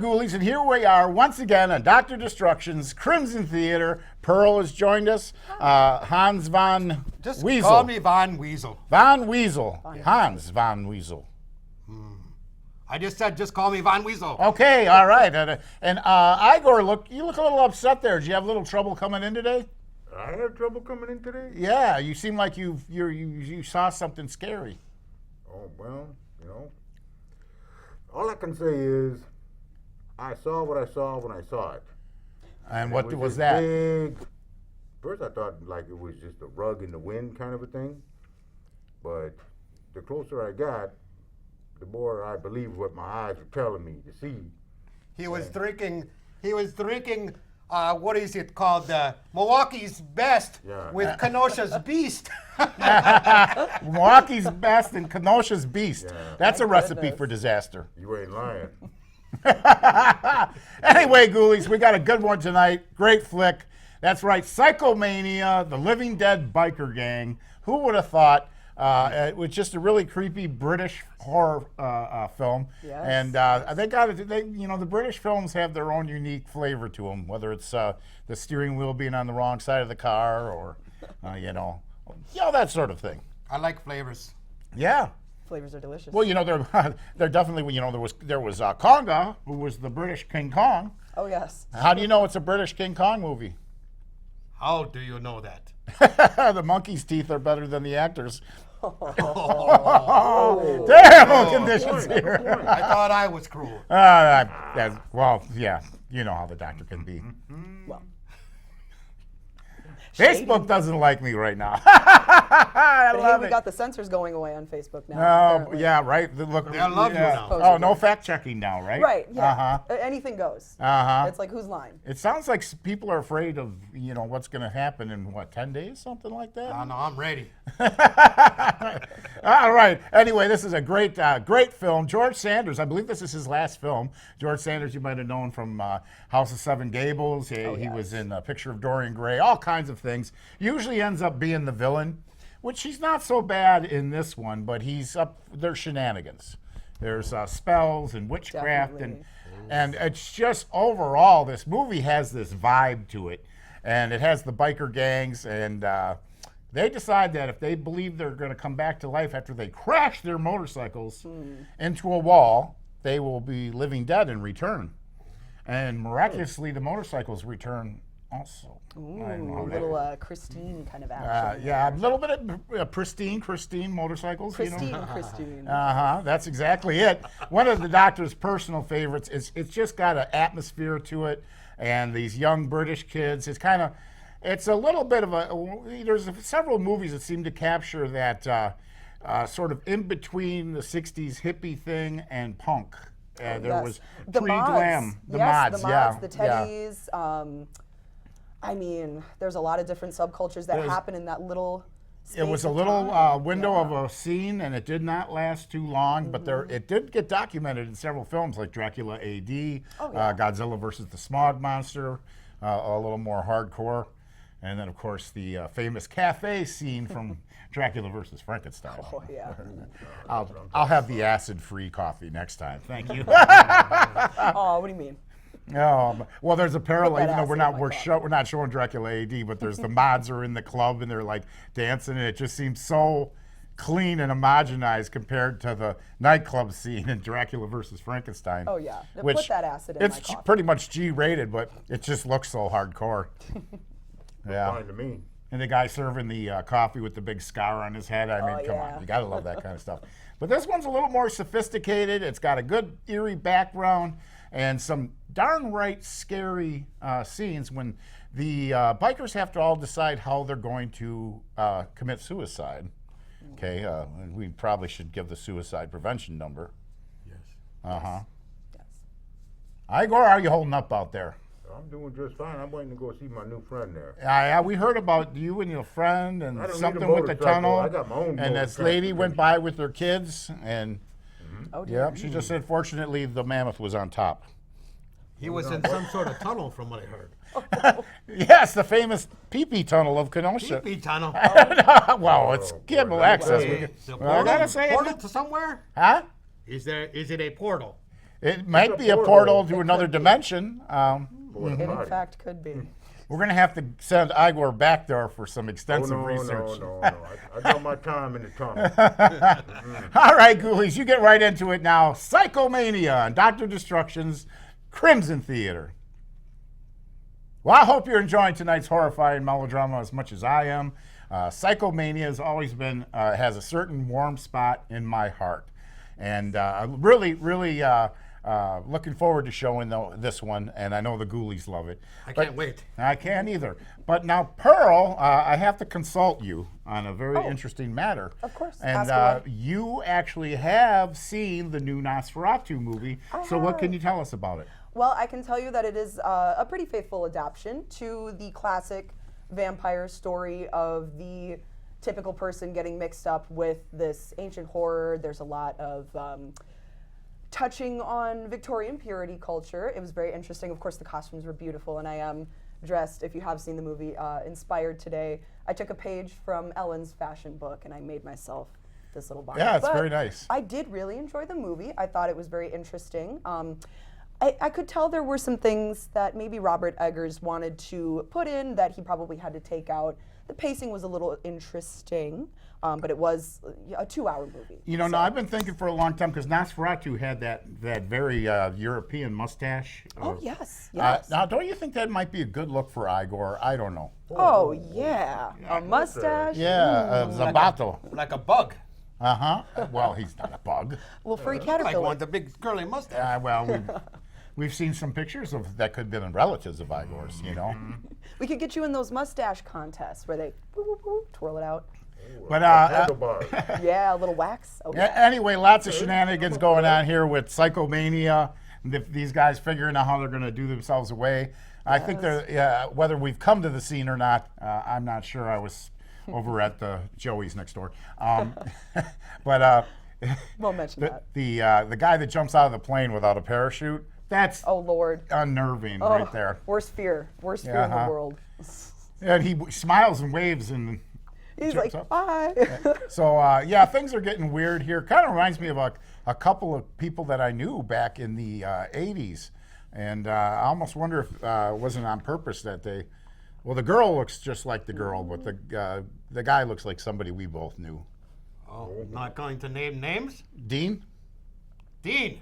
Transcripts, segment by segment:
Ghoulies, and here we are once again on Dr. Destruction's Crimson Theater. Pearl has joined us. Hans von Just Weasel. call me Von Weasel. Von Weasel. Hans von Weasel. I just said just call me Von Weasel. Okay, all right. And Igor, you look a little upset there. Did you have a little trouble coming in today? I had trouble coming in today? Yeah, you seem like you saw something scary. Oh, well, all I can say is I saw what I saw when I saw it. And It what was this that? Big, first I thought like it was just a rug in the wind kind of a thing. But the closer I got, the more I believed what my eyes were telling me to see. He was drinking. What is it called? Milwaukee's Best Yeah. with Kenosha's Beast. Milwaukee's Best and Kenosha's Beast. Yeah. That's a My recipe goodness. for disaster. You ain't lying. Anyway, Ghoulies, we got a good one tonight. Great flick. That's right, Psychomania, the Living Dead biker gang. Who would have thought? It was just a really creepy British horror film, Yes. and they got it. The British films have their own unique flavor to them. Whether it's the steering wheel being on the wrong side of the car, or that sort of thing. I like flavors. Yeah. Flavors are delicious. Well, they're definitely. There was Konga, who was the British King Kong. Oh, yes. How do you know it's a British King Kong movie? How do you know that? The monkey's teeth are better than the actors. Oh. Terrible conditions here. I thought I was cruel. Well, yeah, you know how the doctor can be. Well, Facebook doesn't like me right now. I but hey, love we it. got the censors going away on Facebook now. Oh, apparently. yeah, right. Look, They love you now. Oh, no fact checking now, right? Right, yeah. Uh-huh. Anything goes. Uh-huh. It's like, who's lying? It sounds like people are afraid of, what's going to happen in, 10 days, something like that? No, I'm ready. All right. Anyway, this is a great film. George Sanders, I believe this is his last film. George Sanders, you might have known from House of Seven Gables. He was in A Picture of Dorian Gray, all kinds of things. Usually ends up being the villain, which he's not so bad in this one, but there's shenanigans. There's spells and witchcraft, Definitely. and it's just overall, this movie has this vibe to it, and it has the biker gangs, and they decide that if they believe they're going to come back to life after they crash their motorcycles into a wall, they will be living dead in return. And miraculously, the motorcycles return also. Ooh, I don't know how a that- little Christine kind of action. yeah, a little bit of pristine motorcycles. Christine. That's exactly it. One of the doctor's personal favorites is it's just got an atmosphere to it, and these young British kids. It's a little bit of there's several movies that seem to capture that sort of in between the '60s hippie thing and punk. There was the pre-glam, mods. the Yes, mods, the yeah, mods, the teddies. I mean, there's a lot of different subcultures that happen in that little space. It was a of little time. window of a scene, and it did not last too long. But it did get documented in several films, like Dracula A.D., Godzilla versus the Smog Monster, a little more hardcore, and then of course the famous cafe scene from Dracula versus Frankenstein. Oh, yeah. I'll have the acid-free coffee next time. Thank you. Oh, what do you mean? Well, there's a parallel. Put that Even though acid we're not showing Dracula AD, but there's the mods are in the club and they're like dancing, and it just seems so clean and homogenized compared to the nightclub scene in Dracula versus Frankenstein. Oh, yeah. Which Put that acid in my it's coffee. pretty much G-rated, but it just looks so hardcore. Yeah. Fine to me. And the guy serving the coffee with the big scar on his head. I mean, come yeah. on, you gotta love that kind of stuff. But this one's a little more sophisticated. It's got a good eerie background and some darn right scary scenes when the bikers have to all decide how they're going to commit suicide. Okay, we probably should give the suicide prevention number. Yes. Yes. Igor, how are you holding up out there? I'm doing just fine. I'm waiting to go see my new friend there. Yeah, we heard about you and your friend and I don't need a something with the motorcycle. tunnel. I got my own and this motorcycle. lady went by with her kids, and Oh, dear. yeah, she just said, fortunately, the mammoth was on top. He was in some sort of tunnel, from what I heard. Yes, the famous pee-pee tunnel of Kenosha. Pee-pee tunnel. Well, it's cable access. The Well, I gotta say, portal to somewhere? huh? Is it a portal? It might a be a portal. portal to It another could be. dimension. Boy, It in body. fact could be. We're going to have to send Igor back there for some Oh, extensive no, research. no. I got my time in the tunnel. All right, ghoulies, you get right into it now. Psychomania on Dr. Destruction's Crimson Theater. Well, I hope you're enjoying tonight's horrifying melodrama as much as I am. Psychomania has always been, has a certain warm spot in my heart. And I'm really looking forward to showing this one, and I know the ghoulies love it. I can't wait. I can't either. But now, Pearl, I have to consult you on a very Oh. interesting matter. Of course. And Ask away. you actually have seen the new Nosferatu movie. So what can you tell us about it? Well, I can tell you that it is a pretty faithful adaptation to the classic vampire story of the typical person getting mixed up with this ancient horror. There's a lot of touching on Victorian purity culture. It was very interesting. Of course, the costumes were beautiful, and I am dressed, if you have seen the movie, inspired today. I took a page from Ellen's fashion book, and I made myself this little box. Yeah, it's But very nice. I did really enjoy the movie. I thought it was very interesting. I could tell there were some things that maybe Robert Eggers wanted to put in that he probably had to take out. The pacing was a little interesting, but it was a 2-hour movie. You know, so- now I've been thinking for a long time because Nosferatu had that very European mustache. Oh, yes, yes. Now, don't you think that might be a good look for Igor? I don't know. Oh, yeah. A mustache. Yeah, Zabato. Like a bug. Uh-huh. Well, he's not a bug. Little furry Like caterpillar. one, the big curly mustache. Well, we've seen some pictures of that could have been relatives of Igor's, you know. We could get you in those mustache contests where they woo, woo, woo, twirl it out. But Handlebars. Yeah, a little wax. Oh, yeah. anyway, lots of shenanigans going on here with Psychomania. These guys figuring out how they're going to do themselves away. I think they're whether we've come to the scene or not. I'm not sure. I was over at Joey's next door, but Won't mention that. the guy that jumps out of the plane without a parachute. That's Oh, Lord. unnerving Oh, right there. Worst fear. Worst fear in Uh-huh. the world. And he smiles and waves and He's jumps like, up. bye. So yeah, things are getting weird here. Kind of reminds me of a couple of people that I knew back in the 80s. And I almost wonder if it wasn't on purpose that they, well, the girl looks just like the girl, but the guy looks like somebody we both knew. Oh, not going to name names? Dean? Dean.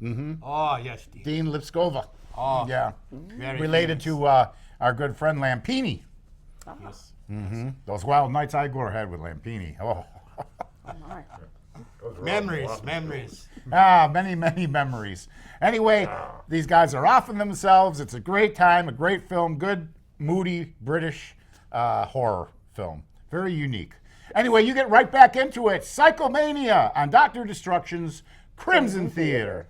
Mm-hmm. Oh, yes, Dean. Dean Lipskova. Oh, Yeah. very Related famous. to our good friend Lampini. Yes. Those wild nights Igor had with Lampini. Oh. My. Those Memories, rock- memories. Many memories. Anyway, these guys are offing themselves. It's a great time, a great film, good, moody British horror film. Very unique. Anyway, you get right back into it. Psychomania on Dr. Destruction's Crimson Theater.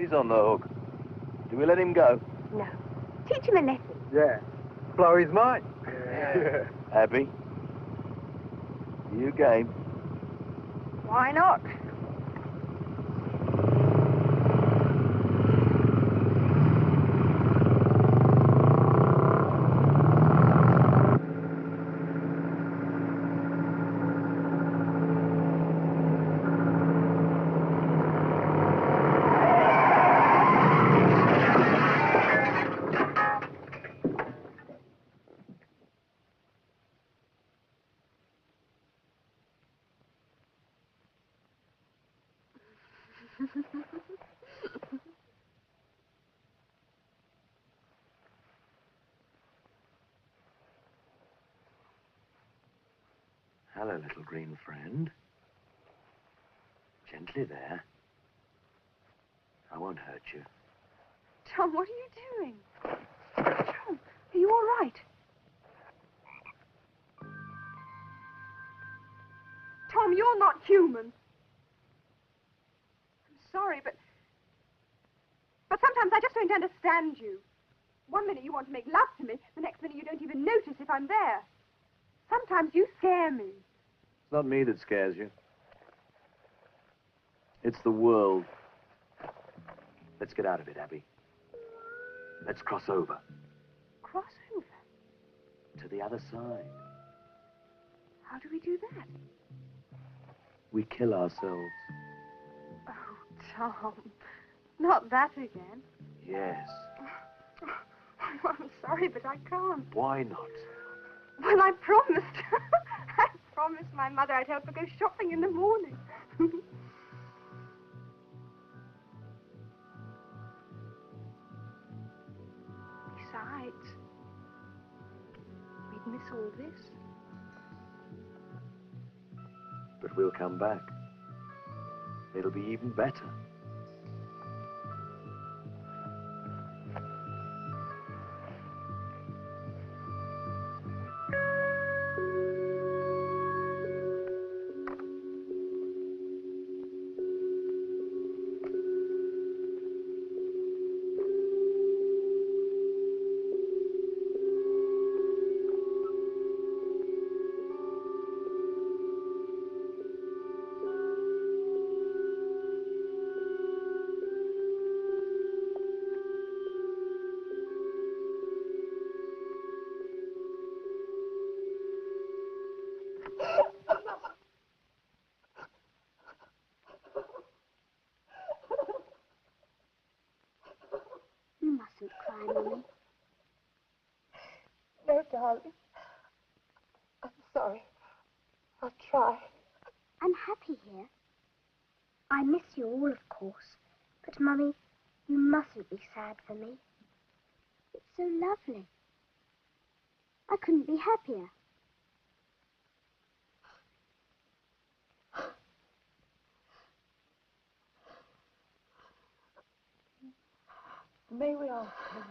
He's on the hook. Do we let him go? No. Teach him a lesson. Yeah. Blow his mind. Yeah. Abby? You game? Why not? Hello, little green friend. Gently there. I won't hurt you. Tom, what are you doing? Tom, are you all right? Tom, you're not human. I'm sorry, but sometimes I just don't understand you. One minute you want to make love to me, the next minute you don't even notice if I'm there. Sometimes you scare me. It's not me that scares you. It's the world. Let's get out of it, Abby. Let's cross over. Cross over? To the other side. How do we do that? We kill ourselves. Oh, Tom. Not that again. Yes. Oh, I'm sorry, but I can't. Why not? Well, I promised. I promised my mother I'd help her go shopping in the morning. Besides, we'd miss all this. But we'll come back. It'll be even better. You mustn't cry, Mummy. No, darling. I'm sorry. I'll try. I'm happy here. I miss you all, of course. But, Mummy, you mustn't be sad for me. It's so lovely. I couldn't be happier. May we ask him?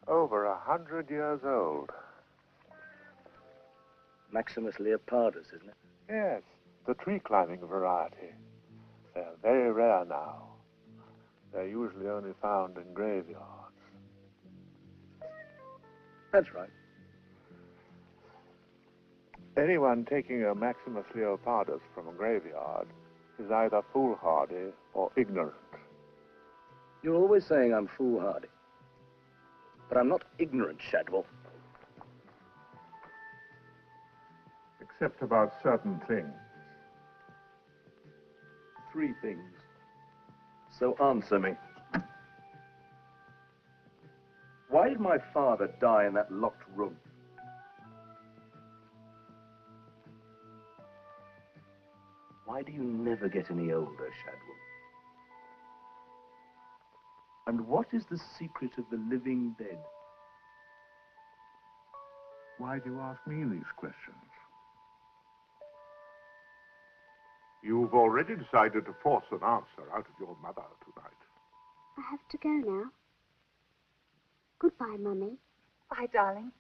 Over 100 years old. Maximus leopardus, isn't it? Yes, the tree climbing variety. They're very rare now. They're usually only found in graveyards. That's right. Anyone taking a Maximus leopardus from a graveyard is either foolhardy or ignorant. You're always saying I'm foolhardy. But I'm not ignorant, Shadwell. Except about certain things. 3 things. So answer me. Why did my father die in that locked room? Why do you never get any older, Shadwell? And what is the secret of the living dead? Why do you ask me these questions? You've already decided to force an answer out of your mother tonight. I have to go now. Goodbye, Mummy. Bye, darling.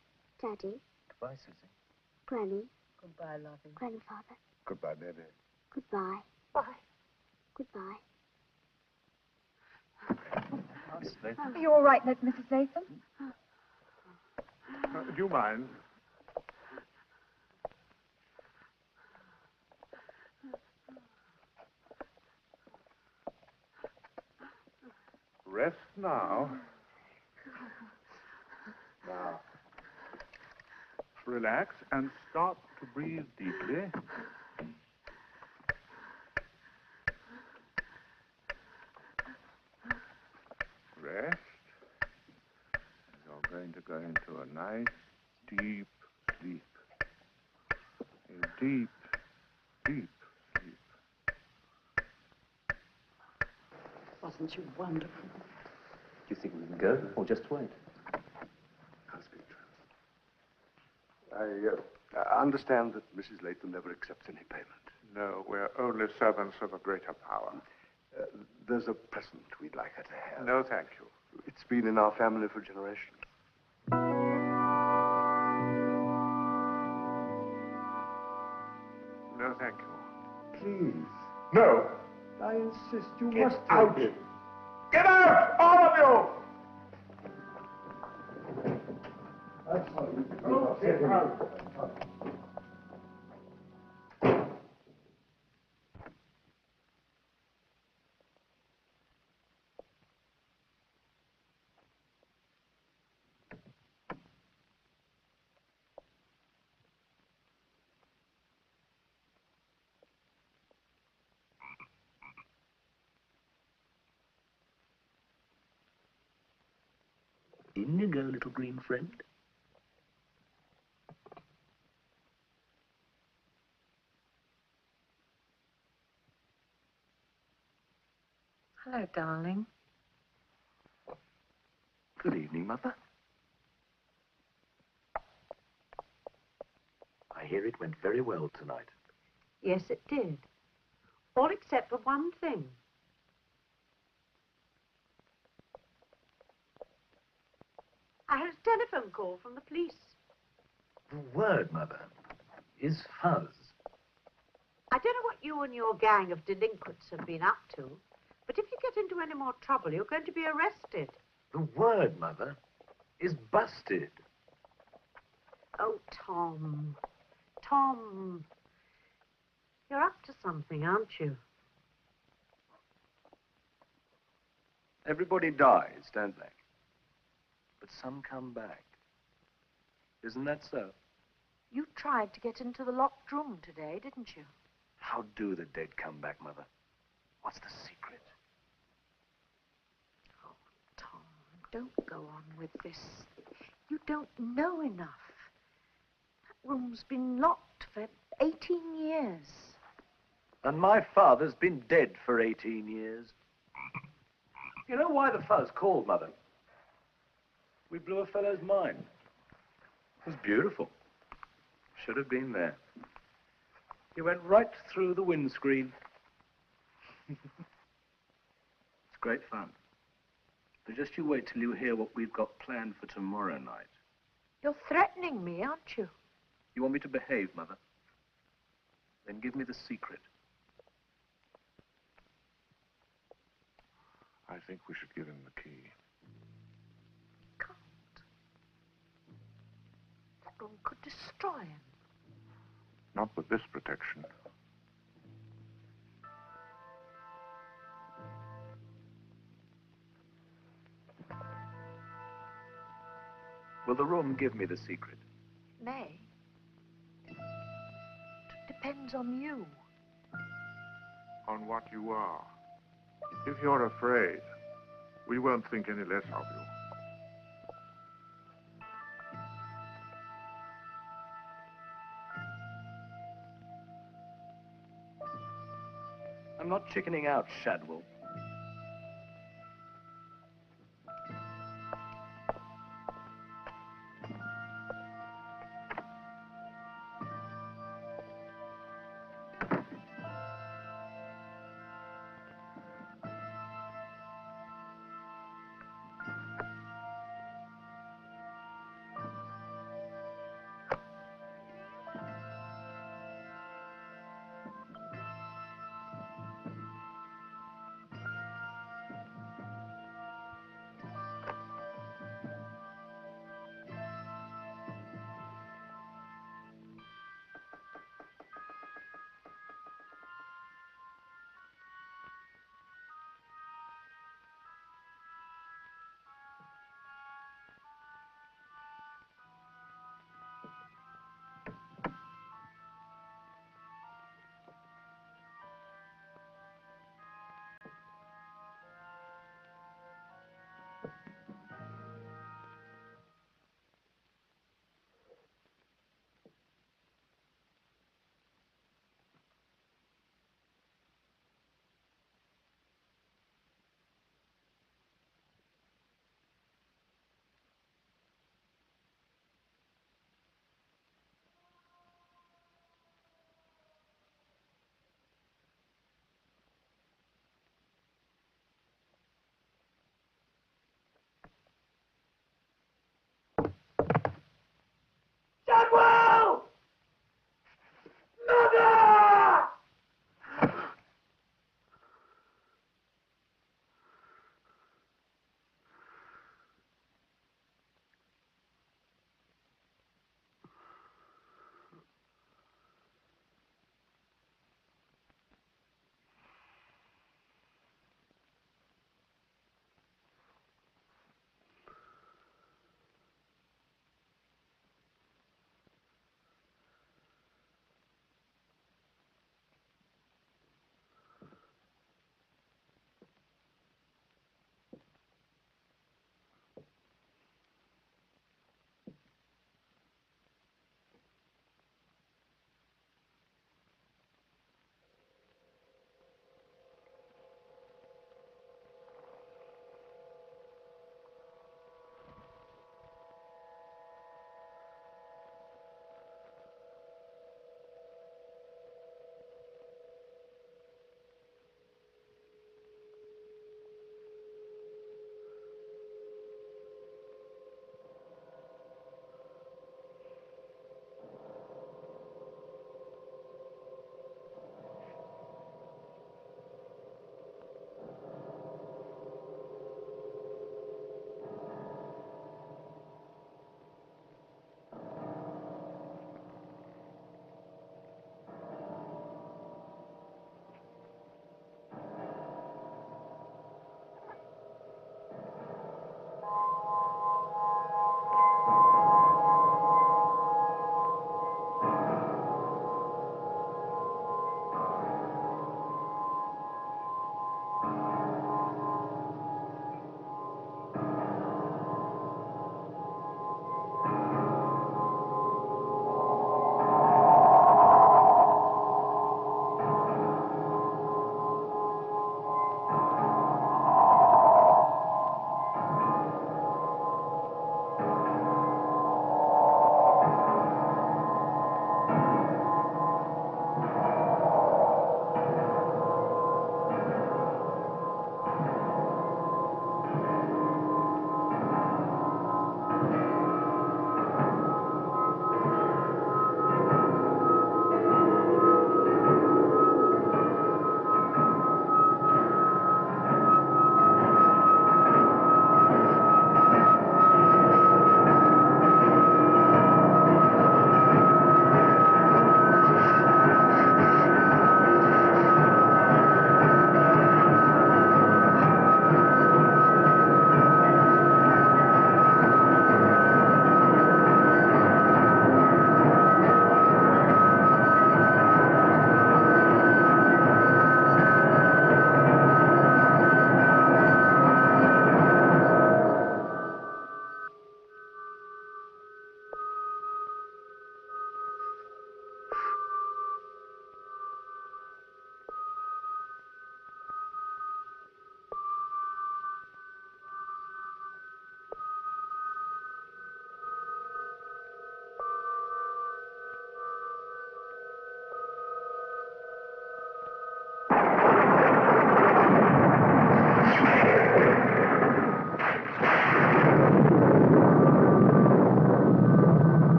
Daddy. Goodbye, Susie. Granny. Goodbye, lovey. Grandfather. Goodbye, baby. Goodbye. Bye. Goodbye. Mrs. Latham. Are you all right, Mrs. Latham? Do you mind? Rest now. Now, relax and start to breathe deeply. Rest. You're going to go into a nice, deep sleep. A deep, deep sleep. Wasn't she wonderful? Do you think we can go, or just wait? I'll speak to her. I understand that Mrs. Latham never accepts any payment. No, we're only servants of a greater power. There's a present we'd like her to have. No, thank you. It's been in our family for generations. No, thank you. Please. No. I insist. You Get must out! take it. Get out! All of you! I'm sorry. Get out! In you go, little green friend. Hello, darling. Good evening, Mother. I hear it went very well tonight. Yes, it did. All except for one thing. I had a telephone call from the police. The word, Mother, is fuzz. I don't know what you and your gang of delinquents have been up to, but if you get into any more trouble, you're going to be arrested. The word, Mother, is busted. Oh, Tom. Tom. You're up to something, aren't you? Everybody dies, don't they? But some come back. Isn't that so? You tried to get into the locked room today, didn't you? How do the dead come back, Mother? What's the secret? Oh, Tom, don't go on with this. You don't know enough. That room's been locked for 18 years. And my father's been dead for 18 years. You know why the fuzz called, Mother? We blew a fellow's mind. It was beautiful. Should have been there. He went right through the windscreen. It's great fun. But just you wait till you hear what we've got planned for tomorrow night. You're threatening me, aren't you? You want me to behave, Mother? Then give me the secret. I think we should give him the key. Can't. That room could destroy him. Not with this protection. Will the room give me the secret? May. It depends on you. On what you are. If you're afraid, we won't think any less of you. I'm not chickening out, Shadwell.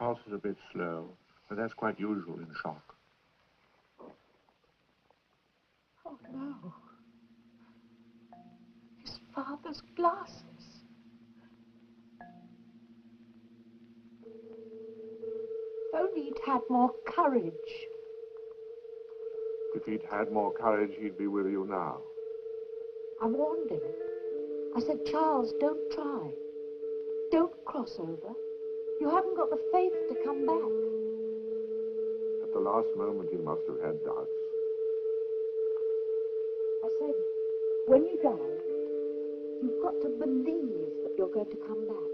pulse is a bit slow, but that's quite usual in shock. Oh, no. His father's glasses. If only he'd had more courage. If he'd had more courage, he'd be with you now. I warned him. I said, Charles, don't try. Don't cross over. You haven't got the faith to come back. At the last moment, he must have had doubts. I said, when you die, you've got to believe that you're going to come back.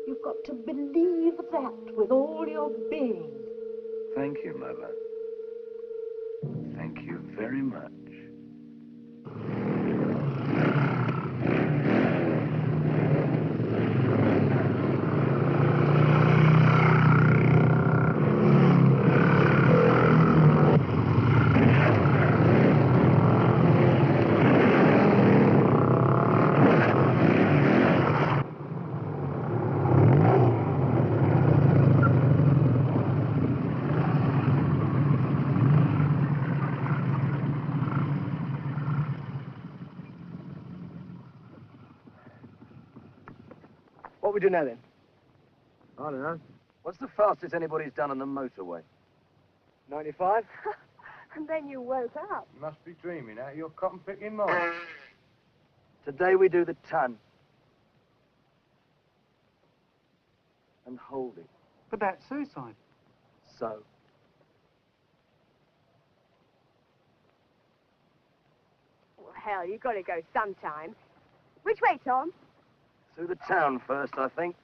You've got to believe that with all your being. Thank you, Mother. Thank you very much. What we do now, then? I don't know. What's the fastest anybody's done on the motorway? 95? And then you woke up. You must be dreaming out of your cotton-picking mind. Today we do the ton. And hold it. But that's suicide. So. Well, hell, you got to go sometime. Which way, Tom? Through the town first, I think.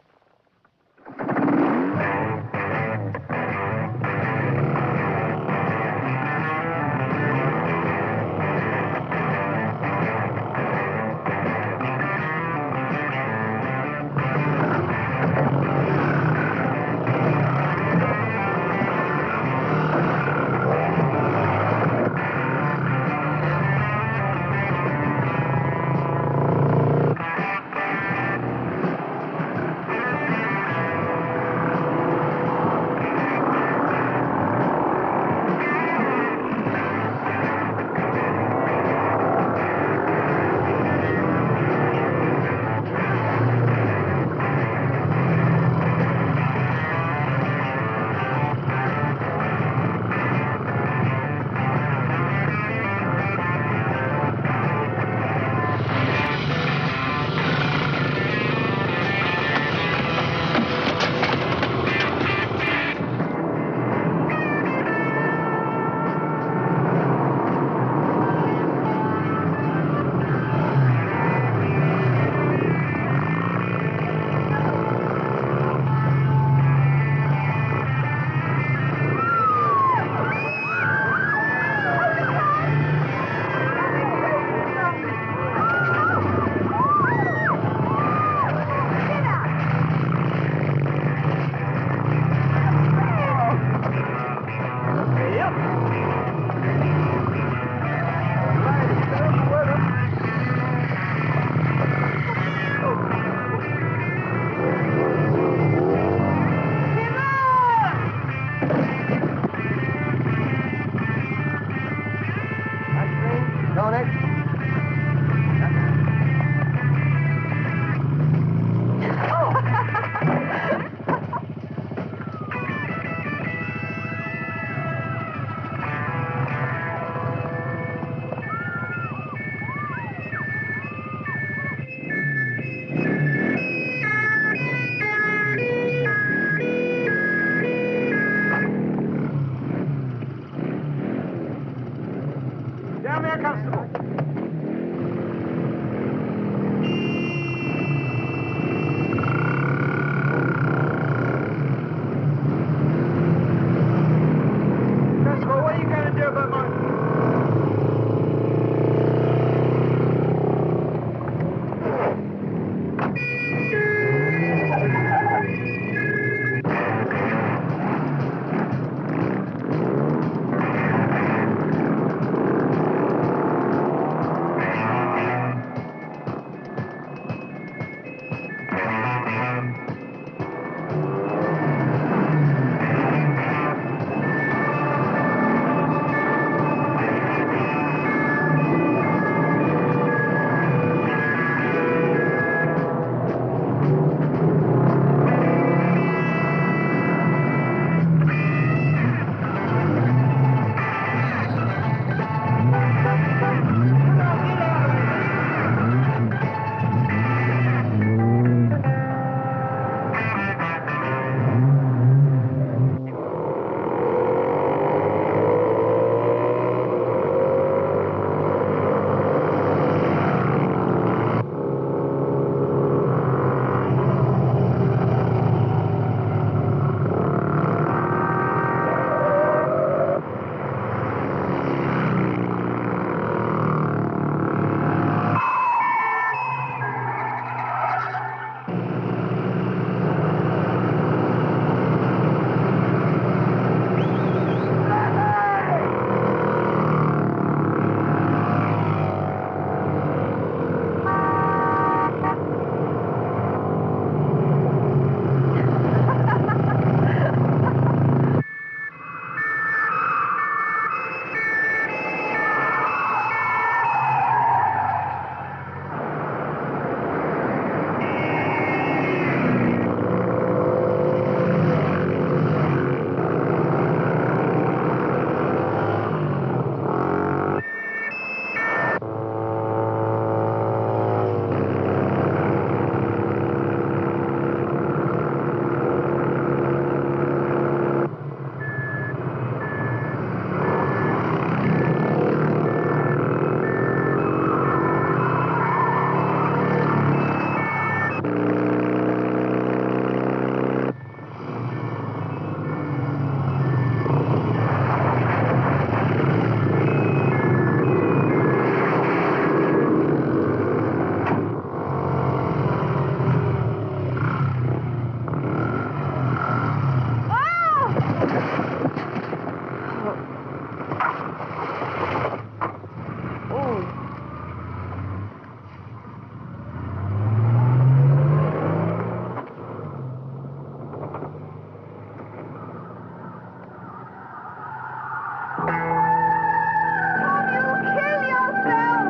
Tom, you'll kill yourself!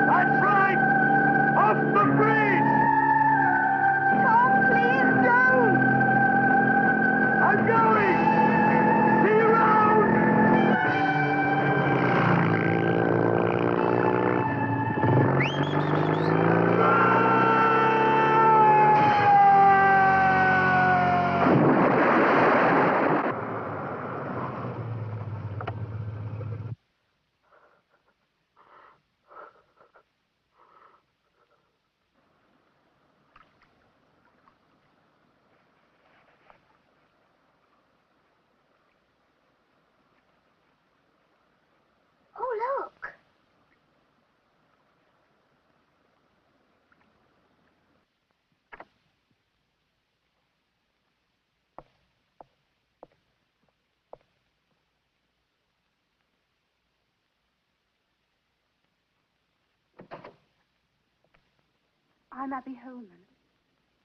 That's right! Off the bridge! Tom, please don't! I'm going! See you round! Oh, look. I'm Abby Holman.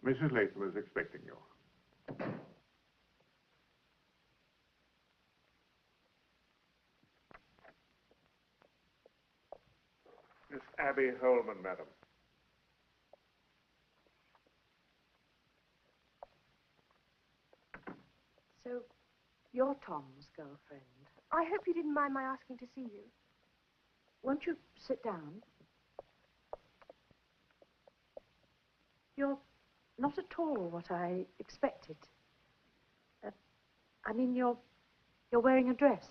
Mrs. Latham is expecting you. Miss Abby Holman, madam. So, you're Tom's girlfriend. I hope you didn't mind my asking to see you. Won't you sit down? You're not at all what I expected. I mean, you're wearing a dress.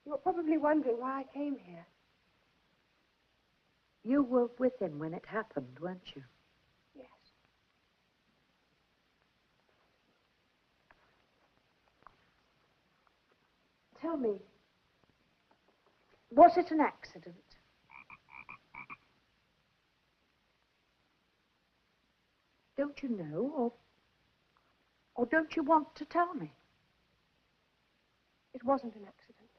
You're probably wondering why I came here. You were with him when it happened, weren't you? Yes. Tell me, was it an accident? Don't you know, or don't you want to tell me? It wasn't an accident.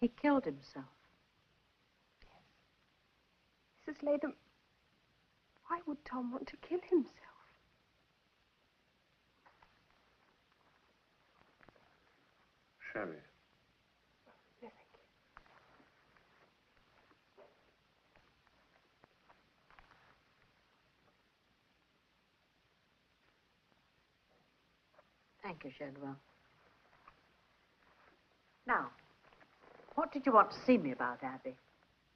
He killed himself. Mrs. Latham, why would Tom want to kill himself? Sherry. No, thank you. Thank you, Shadwell. Now, what did you want to see me about, Abby?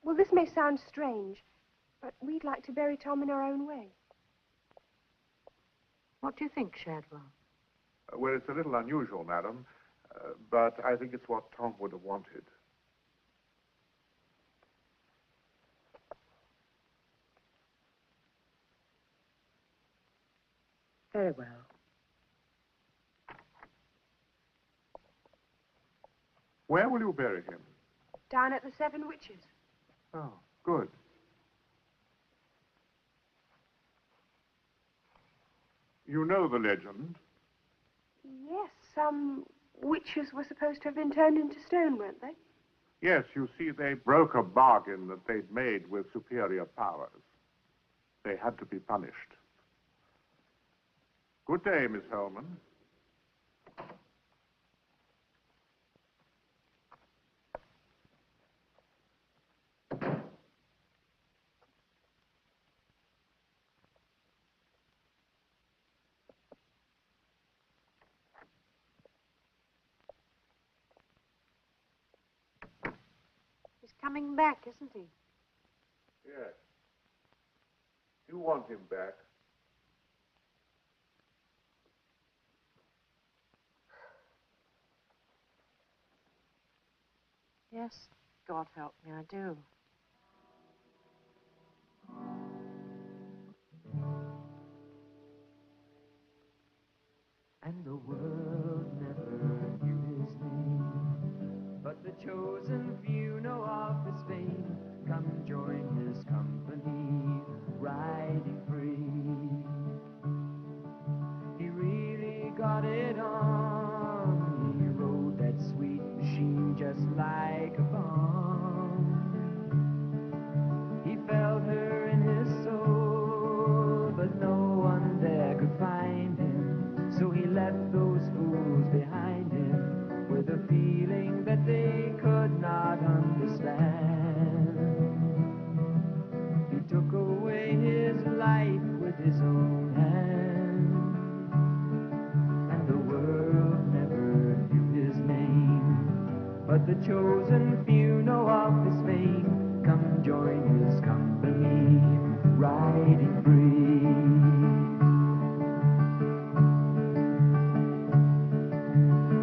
Well, this may sound strange, but we'd like to bury Tom in our own way. What do you think, Shadwell? Well, it's a little unusual, madam, but I think it's what Tom would have wanted. Very well. Where will you bury him? Down at the Seven Witches. Oh, good. You know the legend? Yes, some witches were supposed to have been turned into stone, weren't they? Yes, you see, they broke a bargain that they'd made with superior powers. They had to be punished. Good day, Miss Holman. He's coming back, isn't he? Yes. You want him back. Yes, God help me, I do. And the world never knew his name, but the chosen few know of his fame. Come join his company, riding free. He really got it on. He rode that sweet machine just like a bomb. He felt her in his soul, but no one there could find him. So he left those fools behind him with a feeling land. He took away his life with his own hand, and the world never knew his name. But the chosen few know of his fame. Come join his company, riding free.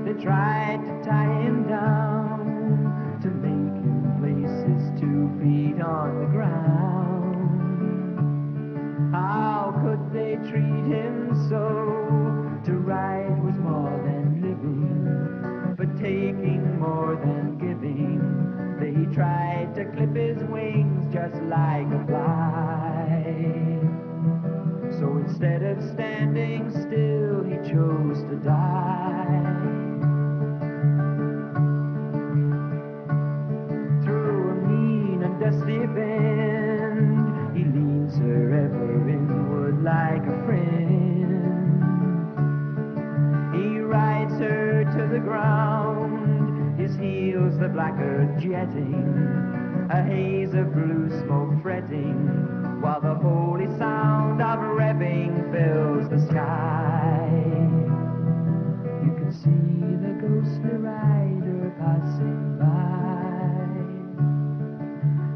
They tried to tie him down, to make him place his 2 feet on the ground. How could they treat him so? To ride was more than living, but taking more than giving. They tried to clip his wings just like a fly. So instead of standing still, he chose to die. Through a mean and dusty bend, he leans her ever inward like a friend. He rides her to the ground, his heels the black earth jetting, a haze of blue smoke fretting, while the holy sound of revving fills the sky. You can see the ghostly rider passing by,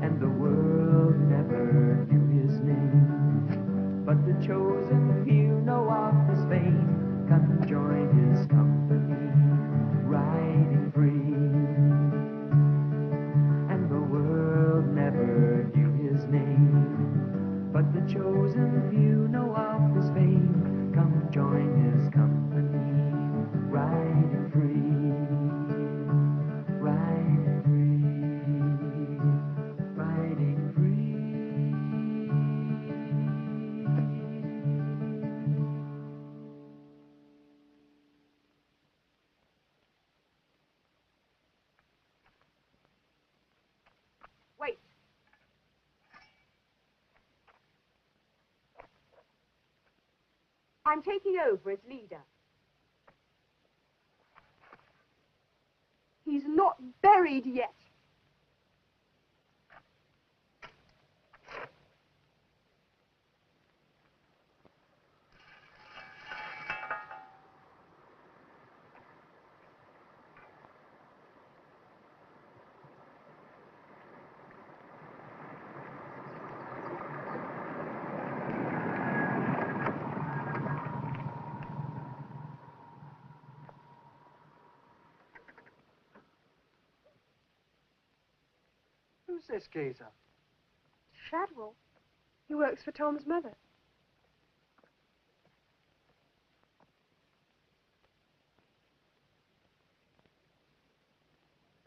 and the world never knew his name. But the chosen few know of his fame. Come join his company, riding free. And the world never knew his name. But the chosen few know of his fame. Come join his company, riding free. Riding free. Riding free. Wait. I'm taking over as leader. He's not buried yet. Who's this geezer? Shadwell. He works for Tom's mother.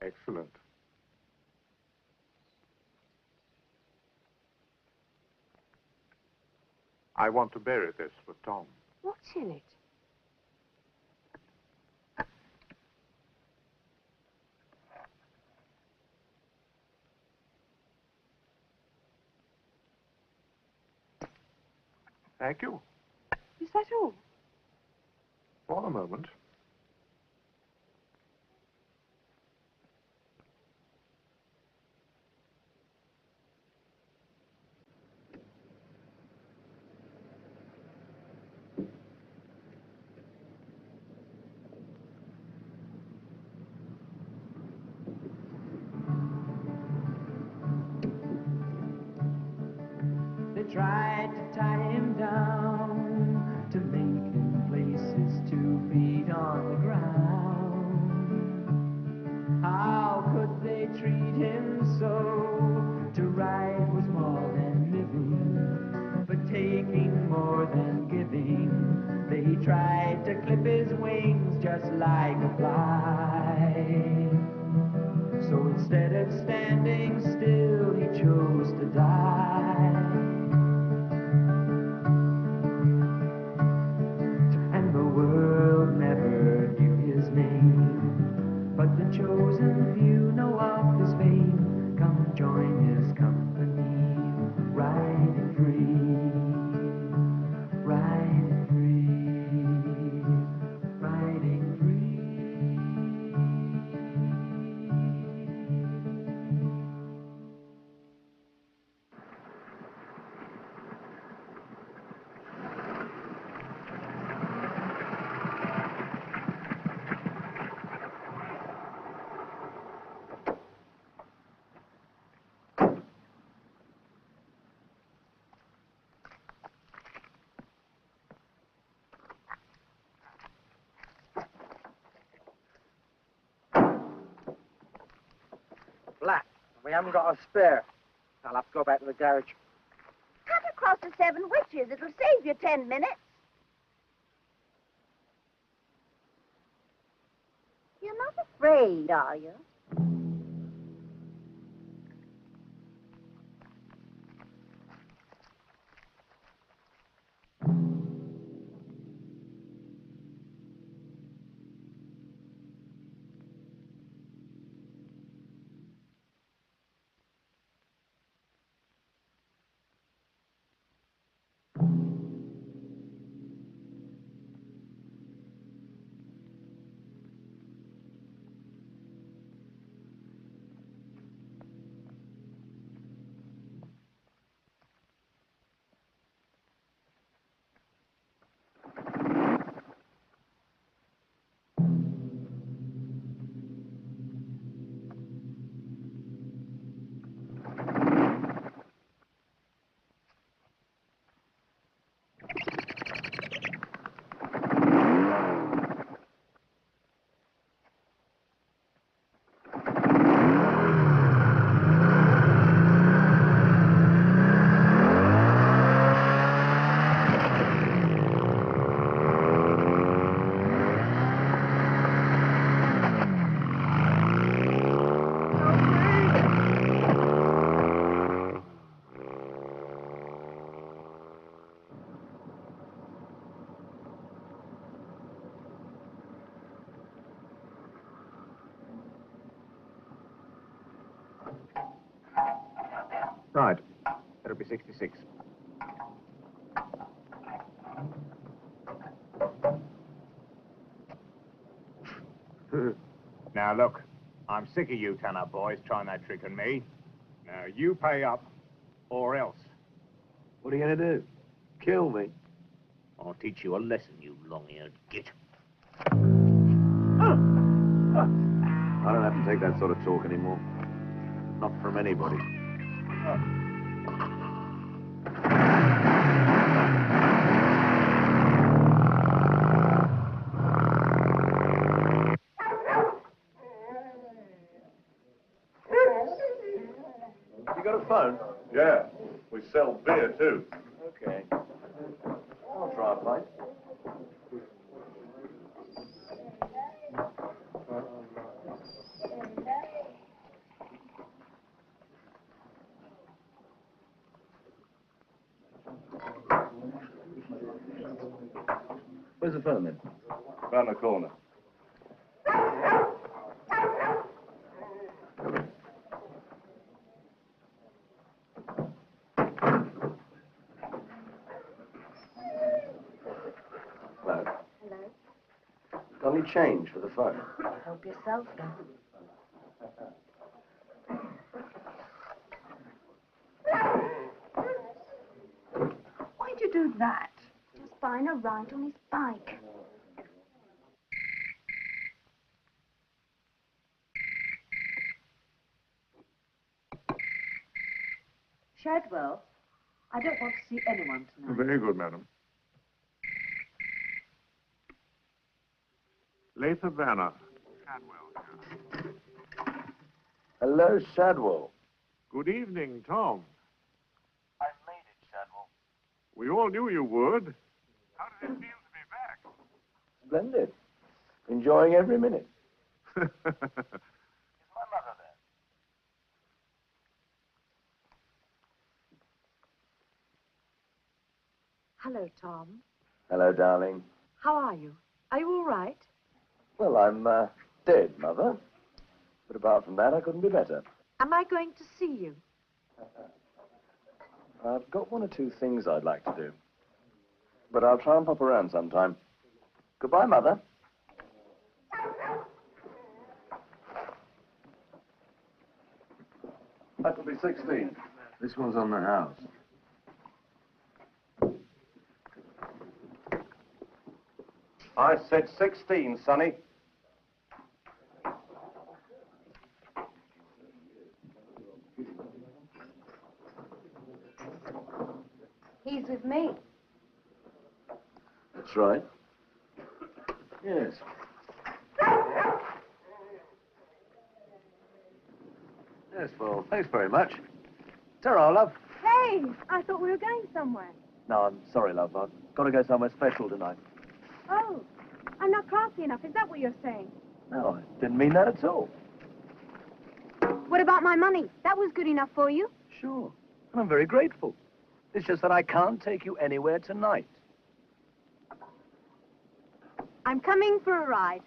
Excellent. I want to bury this with Tom. What's in it? Thank you. Is that all? For the moment. They tried to tie him down, to make him place his 2 feet on the ground. How could they treat him so? To ride was more than living, but taking more than giving. They tried to clip his wings just like a fly. So instead of standing still, he chose to die. And the world never knew his name. But the chosen few know of his fame. Come join his company, riding free. Riding free. Riding free. flat. We haven't got a spare. I'll have to go back to the garage. Cut across the 7 Witches. It'll save you 10 minutes. You're not afraid, are you? Right. That'll be 66. Now, look, I'm sick of you Tanner boys trying that trick on me. Now, you pay up, or else. What are you going to do? Kill me? I'll teach you a lesson, you long-eared git. I don't have to take that sort of talk anymore. Not from anybody. You got a phone? Yeah, we sell beer too. Okay. I'll try a pint. Where's the phone then? Round the corner. Hello. Hello. Got any change for the phone? Help yourself, then. Why'd you do that? Just buying a ride on his bike. Shadwell, I don't want to see anyone tonight. Very good, madam. Latha Vanna. Hello, Shadwell. Good evening, Tom. I made it, Shadwell. We all knew you would. How did it feel to be back? Splendid. Enjoying every minute. Is my mother there? Hello, Tom. Hello, darling. How are you? Are you all right? Well, I'm dead, Mother. But apart from that, I couldn't be better. Am I going to see you? I've got 1 or 2 things I'd like to do. But I'll try and pop around sometime. Goodbye, Mother. That'll be 16. This one's on the house. I said 16, Sonny. He's with me. That's right. Yes. Yes, well, thanks very much. Ta-ra, love. Hey, I thought we were going somewhere. No, I'm sorry, love. I've got to go somewhere special tonight. Oh, I'm not classy enough. Is that what you're saying? No, I didn't mean that at all. What about my money? That was good enough for you. Sure. And I'm very grateful. It's just that I can't take you anywhere tonight. I'm coming for a ride.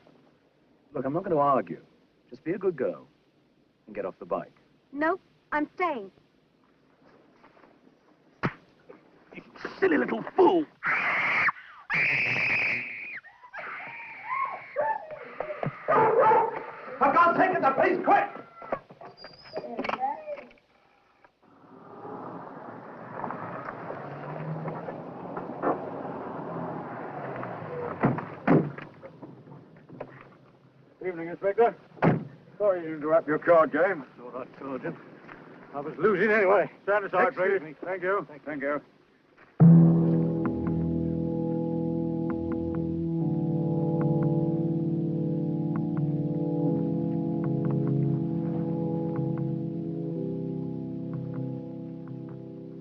Look, I'm not going to argue. Just be a good girl and get off the bike. Nope, I'm staying. You silly little fool! For God's sake, the police, quick! Evening, Inspector. Sorry to interrupt your card game. All right, Sergeant. I was losing anyway. Stand aside, please. Thank you. Thank you.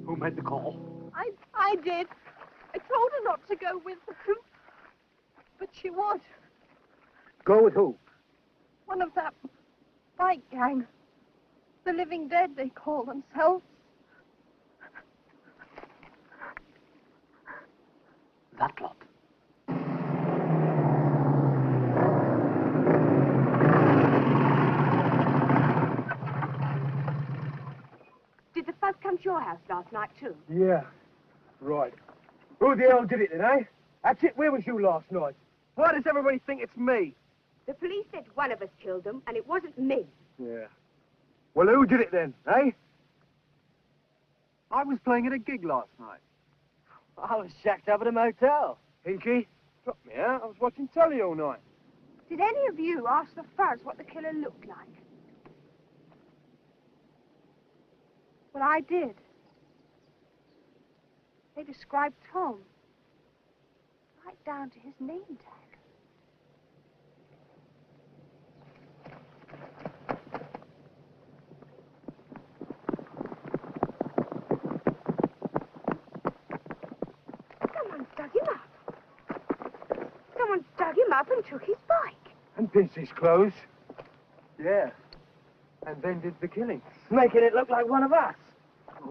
Who made the call? I did. I told her not to go with them. But she would. Go with who? One of that bike gang. The living dead, they call themselves. That lot. Did the fuzz come to your house last night, too? Yeah. Right. Who the hell did it then, eh? That's it. Where was you last night? Why does everybody think it's me? The police said one of us killed them, and it wasn't me. Yeah. Well, who did it then, eh? I was playing at a gig last night. I was shacked up at a motel. Hinky, dropped me out. I was watching telly all night. Did any of you ask the fuzz what the killer looked like? Well, I did. They described Tom. Right down to his name tag. Someone's dug him up. Someone's dug him up and took his bike. And pinched his clothes. Yeah. And then did the killing. Making it look like one of us.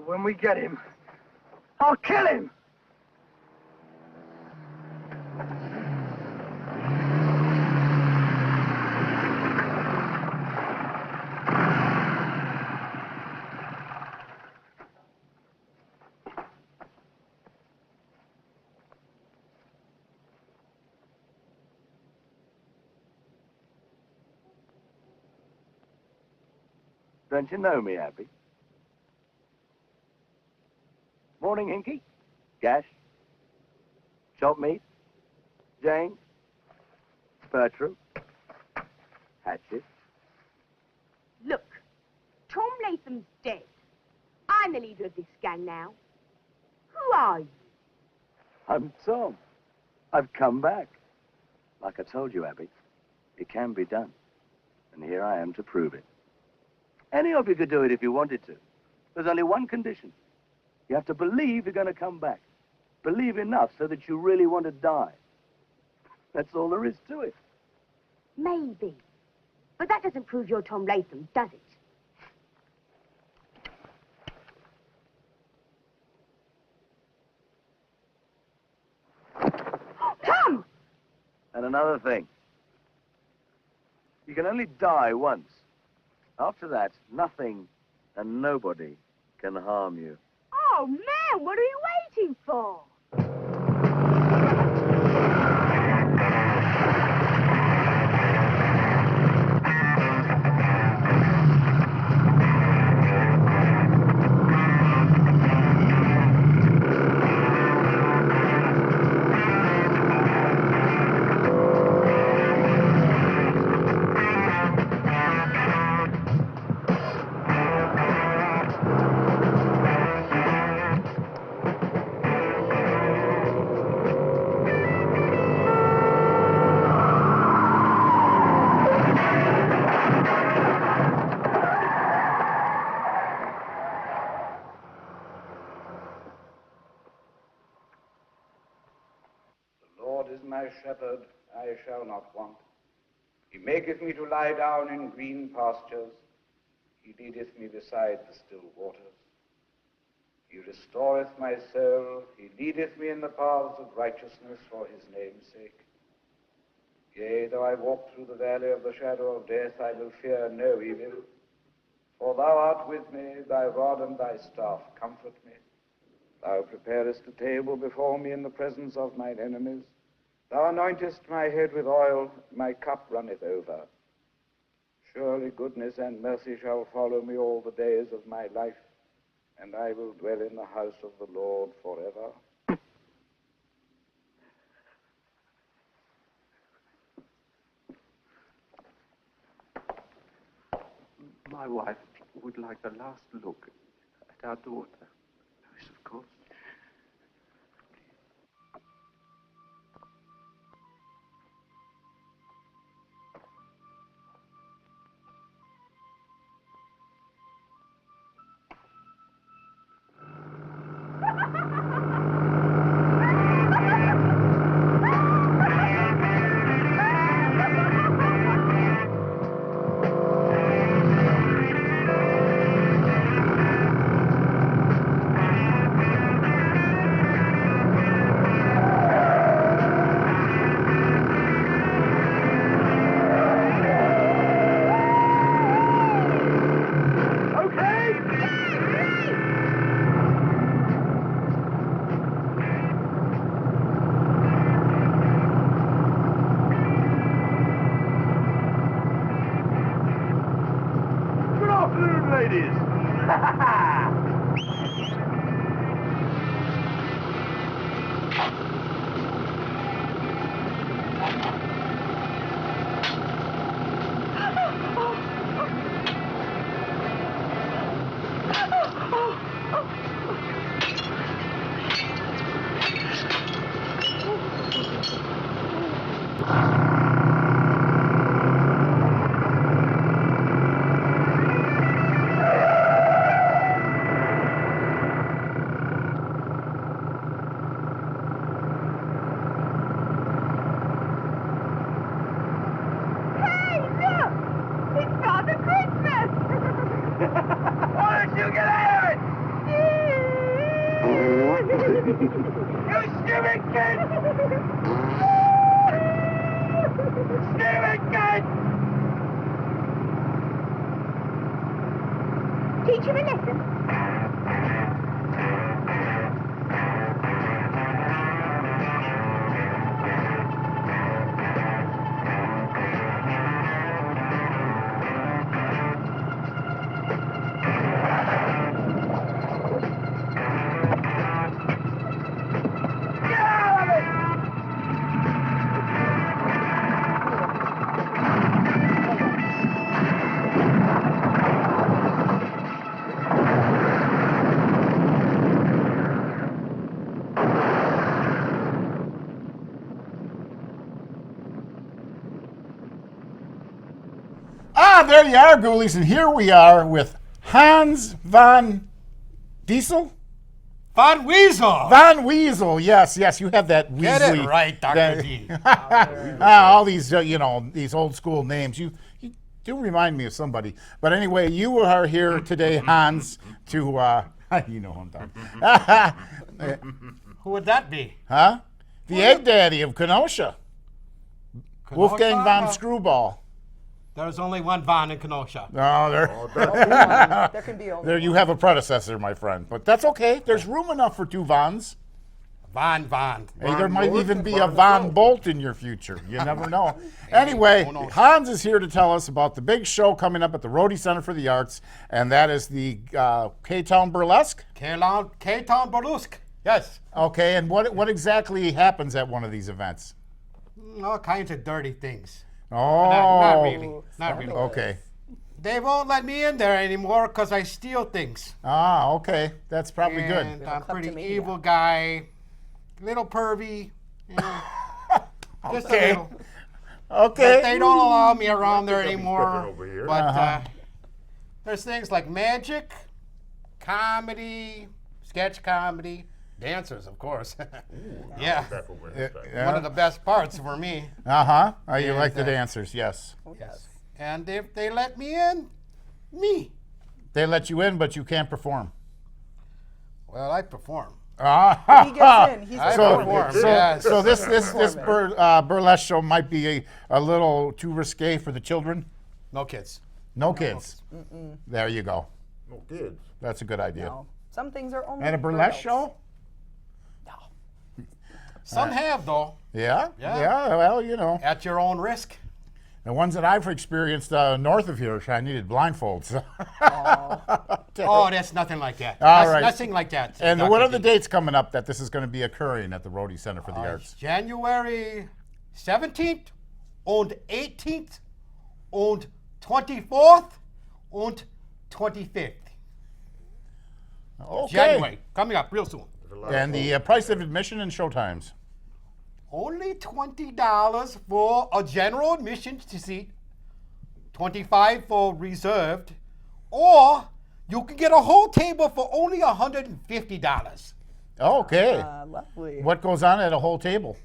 When we get him, I'll kill him! Don't you know me, Abby? Morning, Hinky. Gash. Shop meat. Jane. Bertram. Hatchet. Look, Tom Latham's dead. I'm the leader of this gang now. Who are you? I'm Tom. I've come back. Like I told you, Abby, it can be done. And here I am to prove it. Any of you could do it if you wanted to. There's only one condition. You have to believe you're going to come back. Believe enough so that you really want to die. That's all there is to it. Maybe. But that doesn't prove you're Tom Latham, does it? Tom! And another thing. You can only die once. After that, nothing and nobody can harm you. Oh, man, what are you waiting for? shall not want. He maketh me to lie down in green pastures. He leadeth me beside the still waters. He restoreth my soul. He leadeth me in the paths of righteousness for his name's sake. Yea, though I walk through the valley of the shadow of death, I will fear no evil. For thou art with me, thy rod and thy staff comfort me. Thou preparest a table before me in the presence of mine enemies. Thou anointest my head with oil, my cup runneth over. Surely goodness and mercy shall follow me all the days of my life, and I will dwell in the house of the Lord forever. My wife would like a last look at our daughter. Yes, of course. Teach him a lesson. There you are, Ghoulies, and here we are with Hans von Diesel? Von Weasel! Von Weasel, yes, you have that Weasley. Get it right, Dr. D. All these, these old school names. You do remind me of somebody. But anyway, you are here today, Hans, to, you know who I'm talking. Who would that be? Huh? The Egg Daddy of Kenosha. Wolfgang von Screwball. There's only one Von in Kenosha. No, there can be only there. You have a predecessor, my friend, but that's okay. There's room enough for two Vons. Von. Hey, there might even be a Von Bolt in your future. You never know. Anyway, Hans is here to tell us about the big show coming up at the Rhodey Center for the Arts, and that is the K-Town Burlesque. K-Town Burlesque. Yes. Okay, and what exactly happens at one of these events? All kinds of dirty things. Oh. Not really. Not really. Okay. They won't let me in there anymore because I steal things. Ah, okay. That's probably good. And I'm a pretty evil guy. Little pervy. You know, just a little. Okay. But they don't allow me around there anymore. Over But there's things like magic, comedy, sketch comedy, Dancers, of course. Yeah. That's what we're gonna say. One of the best parts for me. Uh-huh. Oh, you And, like the dancers, yes. Yes. And if they let me in, me. They let you in, but you can't perform. Well, I perform. Ah, He gets in. He's I performing. perform. Yes. So this burlesque show might be a little too risque for the children. No kids. No kids. Mm-mm. There you go. No kids. That's a good idea. No. Some things are only And a for burlesque adults. show? Some have, though. Yeah? Yeah. Well, you know. At your own risk. The ones that I've experienced north of here, I needed blindfolds. Oh, that's nothing like that. All That's right. nothing like that. And Dr. what are the D. dates coming up that this is going to be occurring at the Rhodey Center for the Arts? January 17th und 18th und 24th und 25th. Okay. January, coming up real soon. And the price of admission and showtimes? Only $20 for a general admission seat, $25 for reserved, or you can get a whole table for only $150. Okay. Lovely. What goes on at a whole table?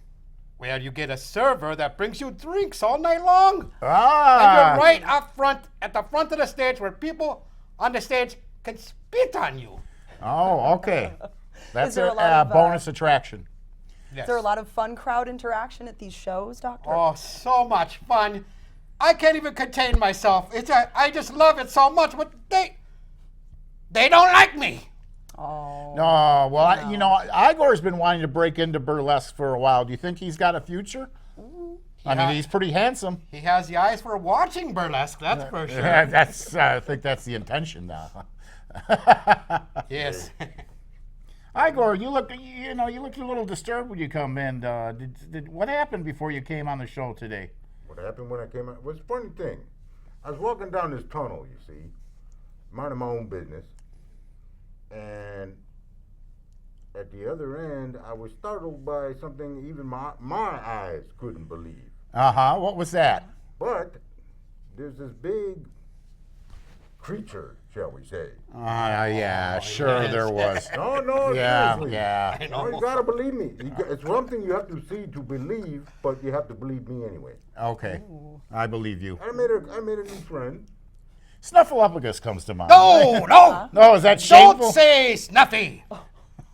Well, you get a server that brings you drinks all night long. Ah. And you're right up front, at the front of the stage, where people on the stage can spit on you. Oh, okay. That's there a a lot of, bonus attraction. Yes. Is there a lot of fun crowd interaction at these shows, Doctor? Oh, so much fun. I can't even contain myself. I just love it so much, but they don't like me. Oh. No, well, you know, Igor's been wanting to break into burlesque for a while. Do you think he's got a future? I mean, he's pretty handsome. He has the eyes for watching burlesque, that's for sure. That's, I think that's the intention now. Yes. Igor, you look a little disturbed when you come in. What happened before you came on the show today? What happened when I came out was a funny thing. I was walking down this tunnel, you see, minding my own business, and at the other end, I was startled by something even my eyes couldn't believe. Uh-huh. What was that? But there's this big creature, shall we say. Yeah, sure there was. No, Yeah, seriously. yeah. No, you gotta believe me. It's one thing you have to see to believe, but you have to believe me anyway. Okay, I believe you. I made a new friend. Snuffleupagus comes to mind. No, no. No, is that shameful? Don't say Snuffy.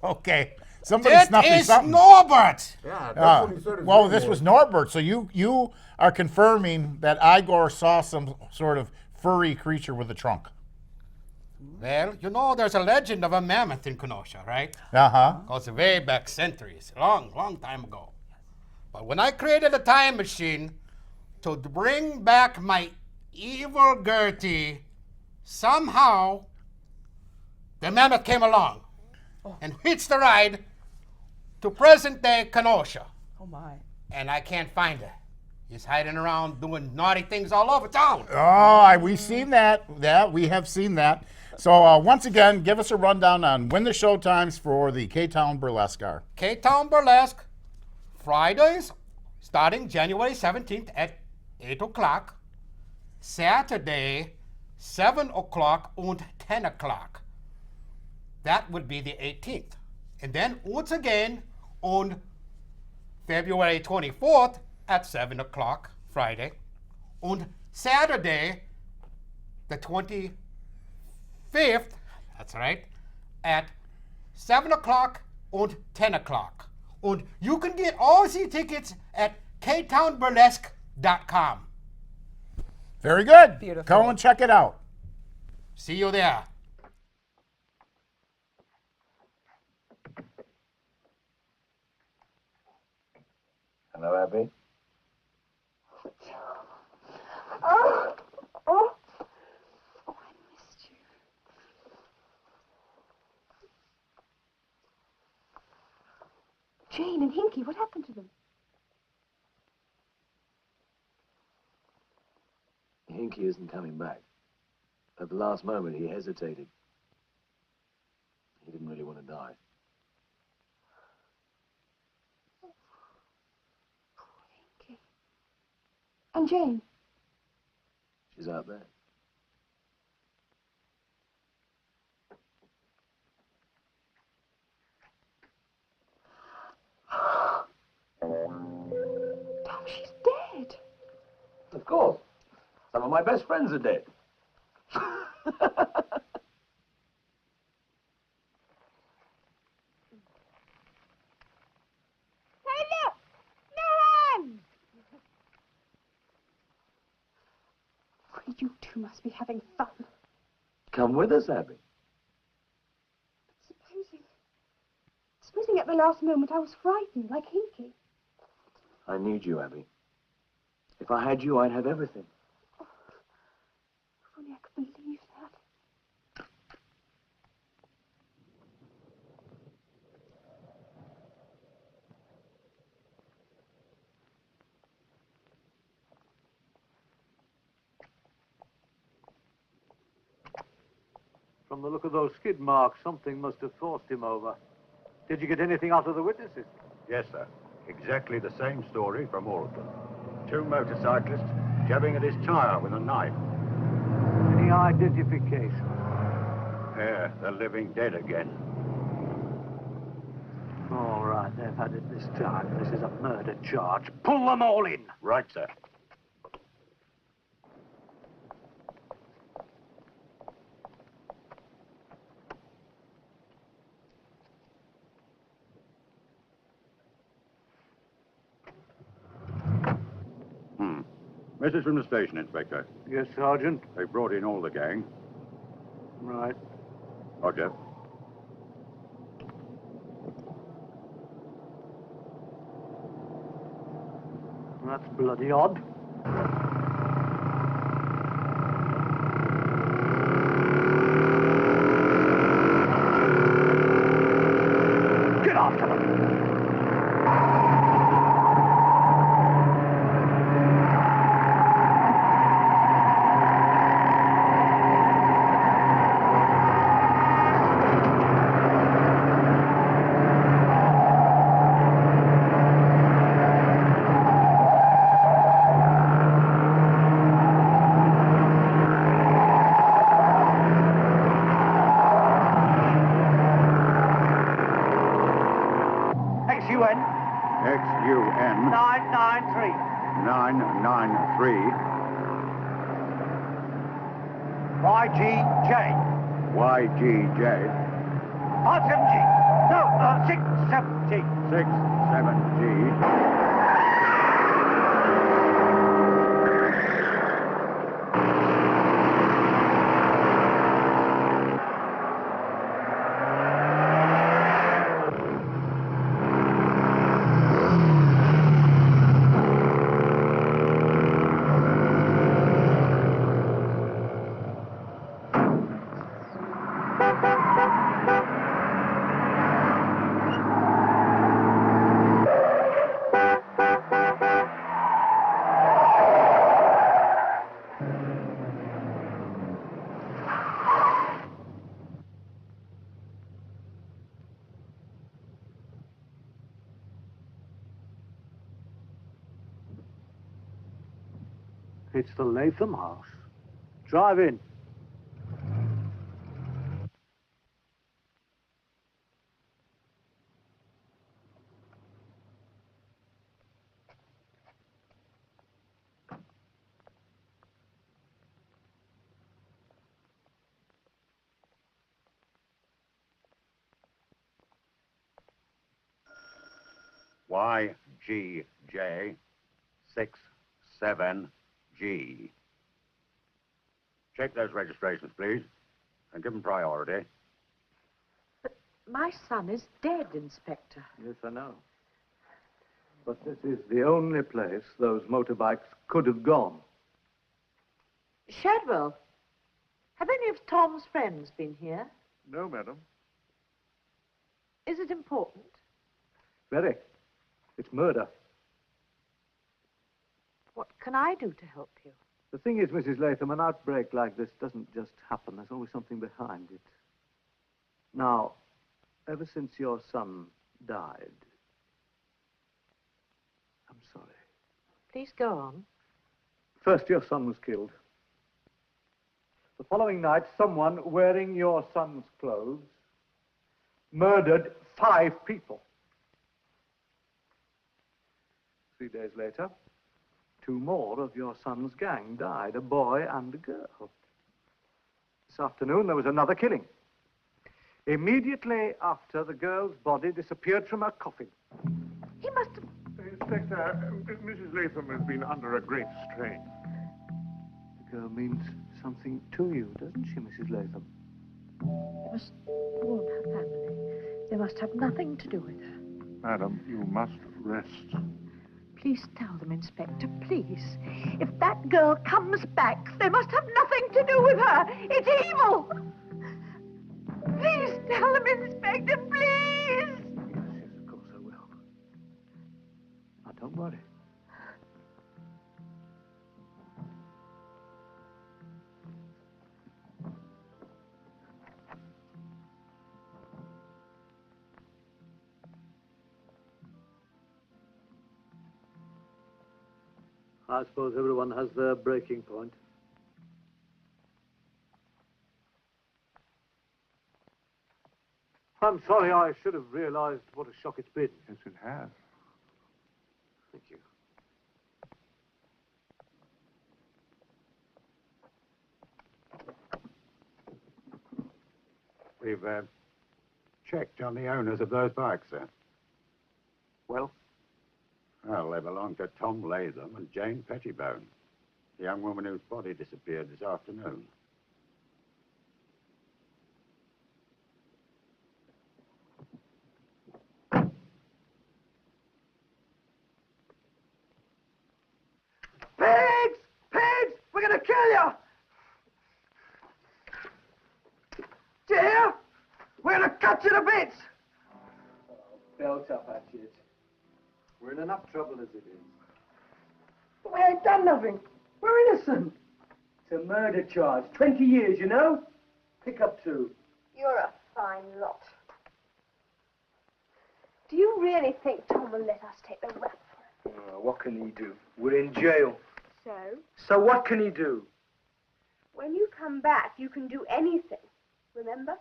Okay. Somebody It snuffy is something. Norbert. Yeah, that's what he said. Well, this was Norbert, so you are confirming that Igor saw some sort of furry creature with a trunk. Well, you know, there's a legend of a mammoth in Kenosha, right? Uh-huh. Goes way back centuries, long time ago. But when I created a time machine to bring back my evil Gertie, somehow the mammoth came along and hitched the ride to present-day Kenosha. Oh, my. And I can't find her. He's hiding around doing naughty things all over town. Oh, we've seen that. Yeah, we have seen that. So once again, give us a rundown on when the show times for the K-Town Burlesque are. K-Town Burlesque, Fridays, starting January 17th at 8 o'clock. Saturday, 7 o'clock and 10 o'clock. That would be the 18th. And then once again on February 24th at 7 o'clock, Friday. On Saturday, the 25th, that's right, at 7 o'clock and 10 o'clock. And you can get all the tickets at ktownburlesque.com. Very good. Beautiful. Come and check it out. See you there. Hello, Abby. Oh, oh. Oh, I missed you. Jane and Hinky, what happened to them? Hinky isn't coming back. At the last moment, he hesitated. He didn't really want to die. Hinky. And Jane? She's out there. she's dead. Of course. Some of my best friends are dead. Hey, look! No hands! Well, you two must be having fun. Come with us, Abby. Supposing at the last moment I was frightened, like Hinky. I need you, Abby. If I had you, I'd have everything. If only I could believe that. From the look of those skid marks, something must have forced him over. Did you get anything out of the witnesses? Yes, sir. Exactly the same story from all of them. Two motorcyclists jabbing at his tire with a knife. Any identification? Yeah, they're living dead again. All right, they've had it this time. This is a murder charge. Pull them all in. Right, sir. Message from the station, Inspector. Yes, Sergeant. They brought in all the gang. Right. Roger. That's bloody odd. Get after them! XUN. XUN 993. 993. YGJ. YGJ 57G. No, 67G. 67G. It's the Latham house. Drive in. YGJ 67G. Check those registrations, please, and give them priority. But my son is dead, Inspector. Yes, I know. But this is the only place those motorbikes could have gone. Shadwell, have any of Tom's friends been here? No, madam. Is it important? Very. It's murder. What can I do to help you? The thing is, Mrs. Latham, an outbreak like this doesn't just happen. There's always something behind it. Now, ever since your son died, I'm sorry. Please go on. First, your son was killed. The following night, someone wearing your son's clothes murdered 5 people. 3 days later, 2 more of your son's gang died, a boy and a girl. This afternoon, there was another killing. Immediately after the girl's body disappeared from her coffin. He must have... Inspector, Mrs. Latham has been under a great strain. The girl means something to you, doesn't she, Mrs. Latham? They must warn her family. They must have nothing to do with her. Madam, you must rest. Please tell them, Inspector, please. If that girl comes back, they must have nothing to do with her. It's evil. Please tell them, Inspector, please. Yes, of course I will. Now, don't worry. I suppose everyone has their breaking point. I'm sorry, I should have realized what a shock it's been. Yes, it has. Thank you. We've checked on the owners of those bikes, sir. Well? Well, they belong to Tom Latham and Jane Pettibone, the young woman whose body disappeared this afternoon. Pigs! Pigs! We're gonna kill you! Do you hear? We're gonna cut you to bits! Belt up, Hatchet. We're in enough trouble as it is. But we ain't done nothing. We're innocent. It's a murder charge. 20 years, you know? Pick up 2. You're a fine lot. Do you really think Tom will let us take the rap for it? What can he do? We're in jail. So, So what can he do? when you come back, you can do anything. Remember?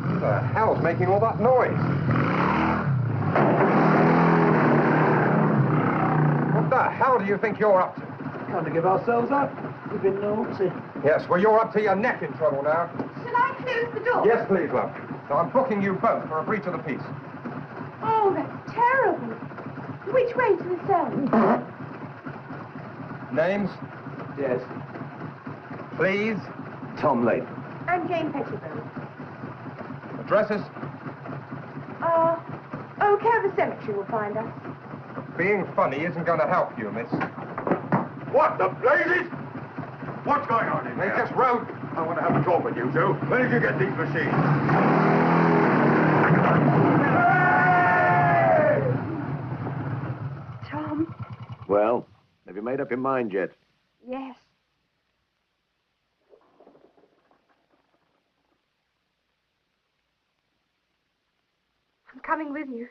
Who the hell's making all that noise? What the hell do you think you're up to? Trying to give ourselves up. We've been naughty. Yes, well, you're up to your neck in trouble now. Shall I close the door? Yes, please, love. Now, I'm booking you both for a breach of the peace. Oh, that's terrible. Which way to the cell? Names? Yes. Please. Tom Latham. I'm Jane Pettibone. Addresses? Care of the cemetery will find us. Being funny isn't going to help you, miss. What the blazes? What's going on in They here? just rode. I want to have a talk with you two. Where did you get these machines? Tom? Well, have you made up your mind yet? Yes. I'm coming with you.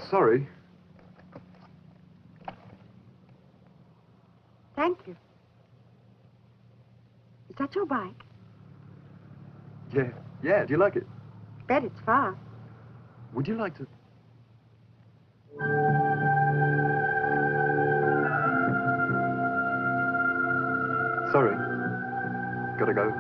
sorry. Thank you. Is that your bike? Yeah, do you like it? Bet it's fast. Would you like to... Sorry. Gotta go.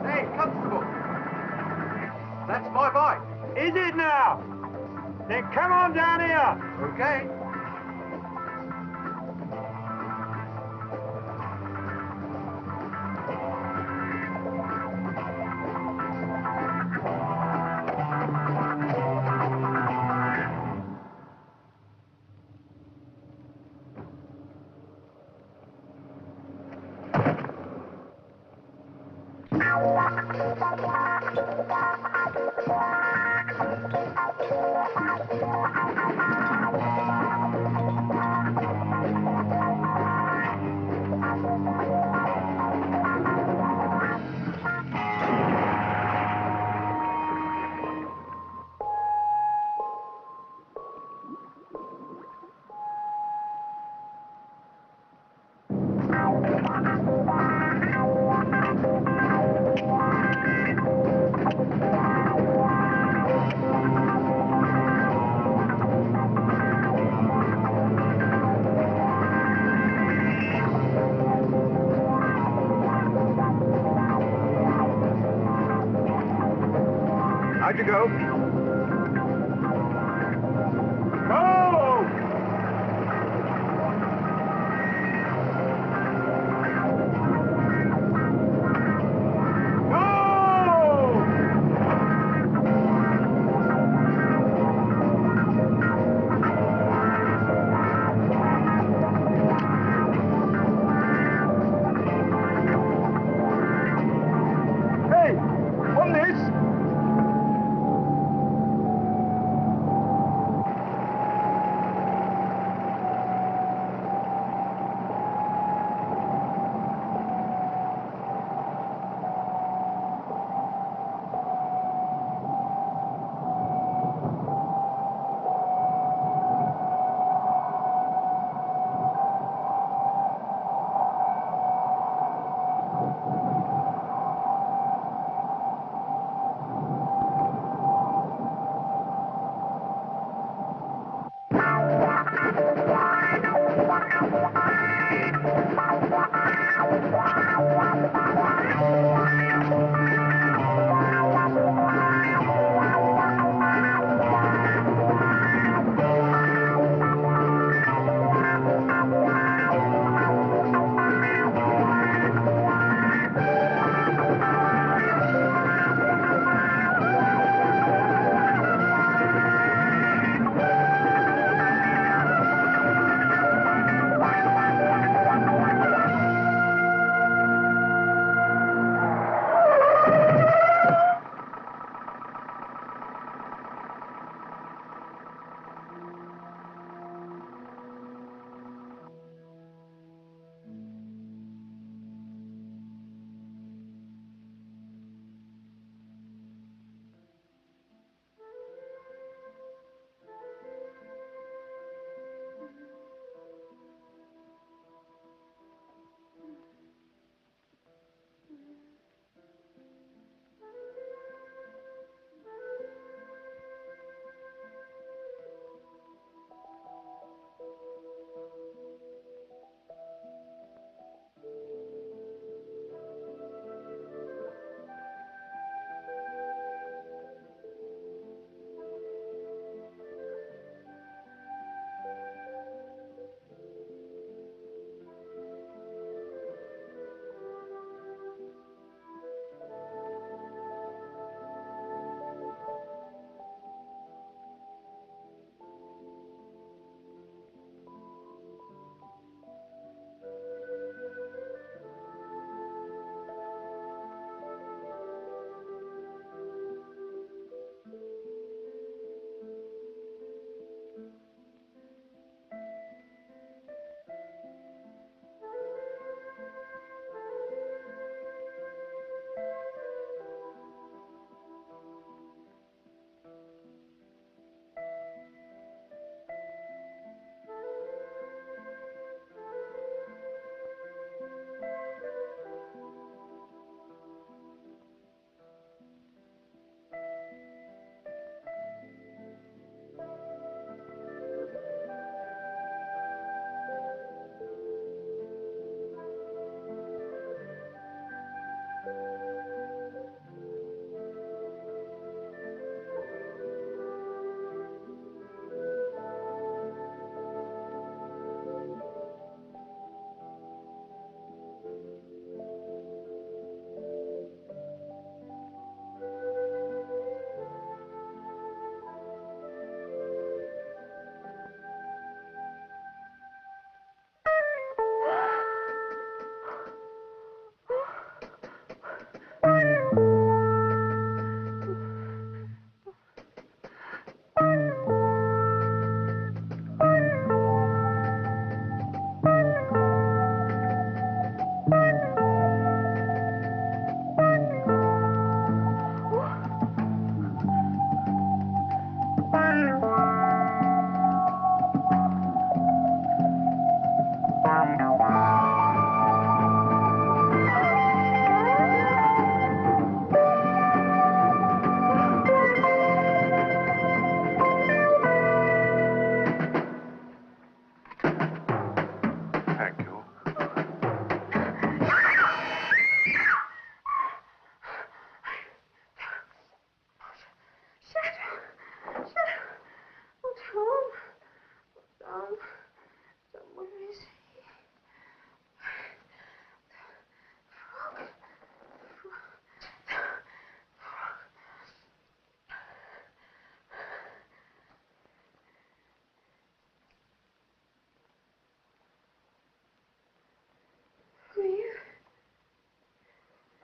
Hey, Constable! That's my bike. Is it now? Then come on down here. Okay. How'd you go? Go! Hey, on this!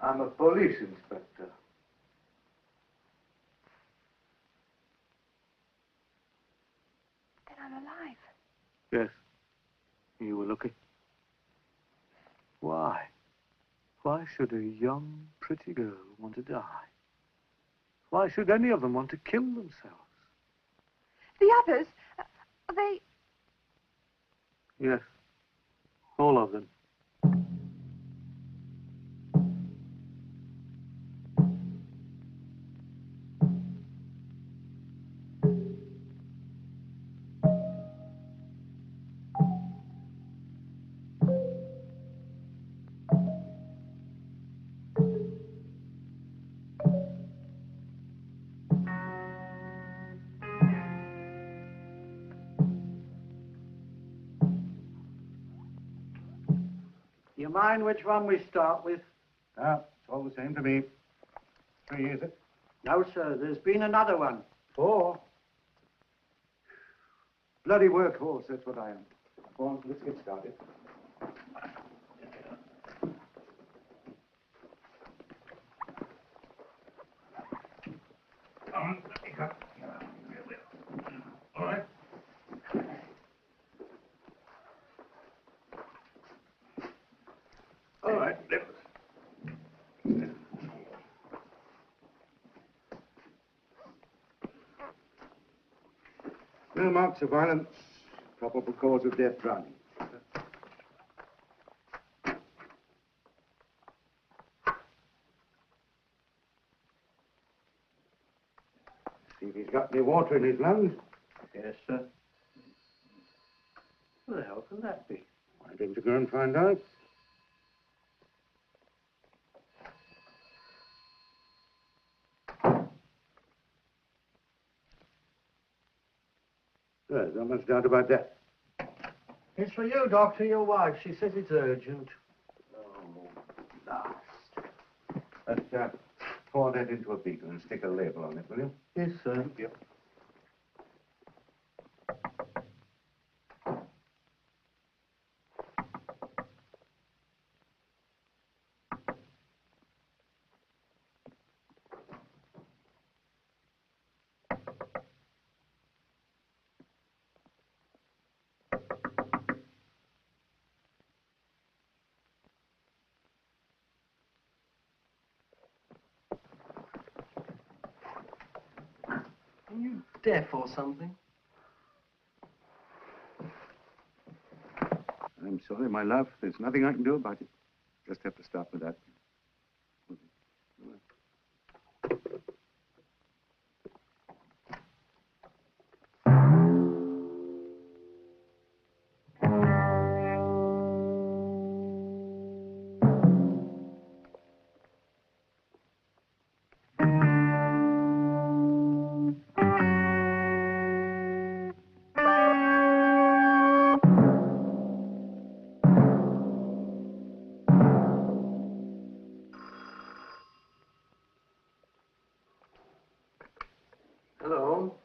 I'm a police inspector. Then I'm alive. Yes. You were lucky. Why? Why should a young, pretty girl want to die? Why should any of them want to kill themselves? The others, are they... Yes. All of them. You mind which one we start with? Ah, it's all the same to me. 3, is it? No, sir. There's been another one. 4. Bloody workhorse, that's what I am. Go on, let's get started. Come on, let me go. All right. All right, lift. No marks of violence. Probable cause of death, drowning. See if he's got any water in his lungs. Yes, sir. Who the hell can that be? Why don't you go and find out? There's not much doubt about that. It's for you, Doctor, your wife. She says it's urgent. Oh, last. Let's pour that into a beaker and stick a label on it, will you? Yes, sir. Thank you. Are you deaf or something? I'm sorry, my love. There's nothing I can do about it. Just have to stop with that. Hello?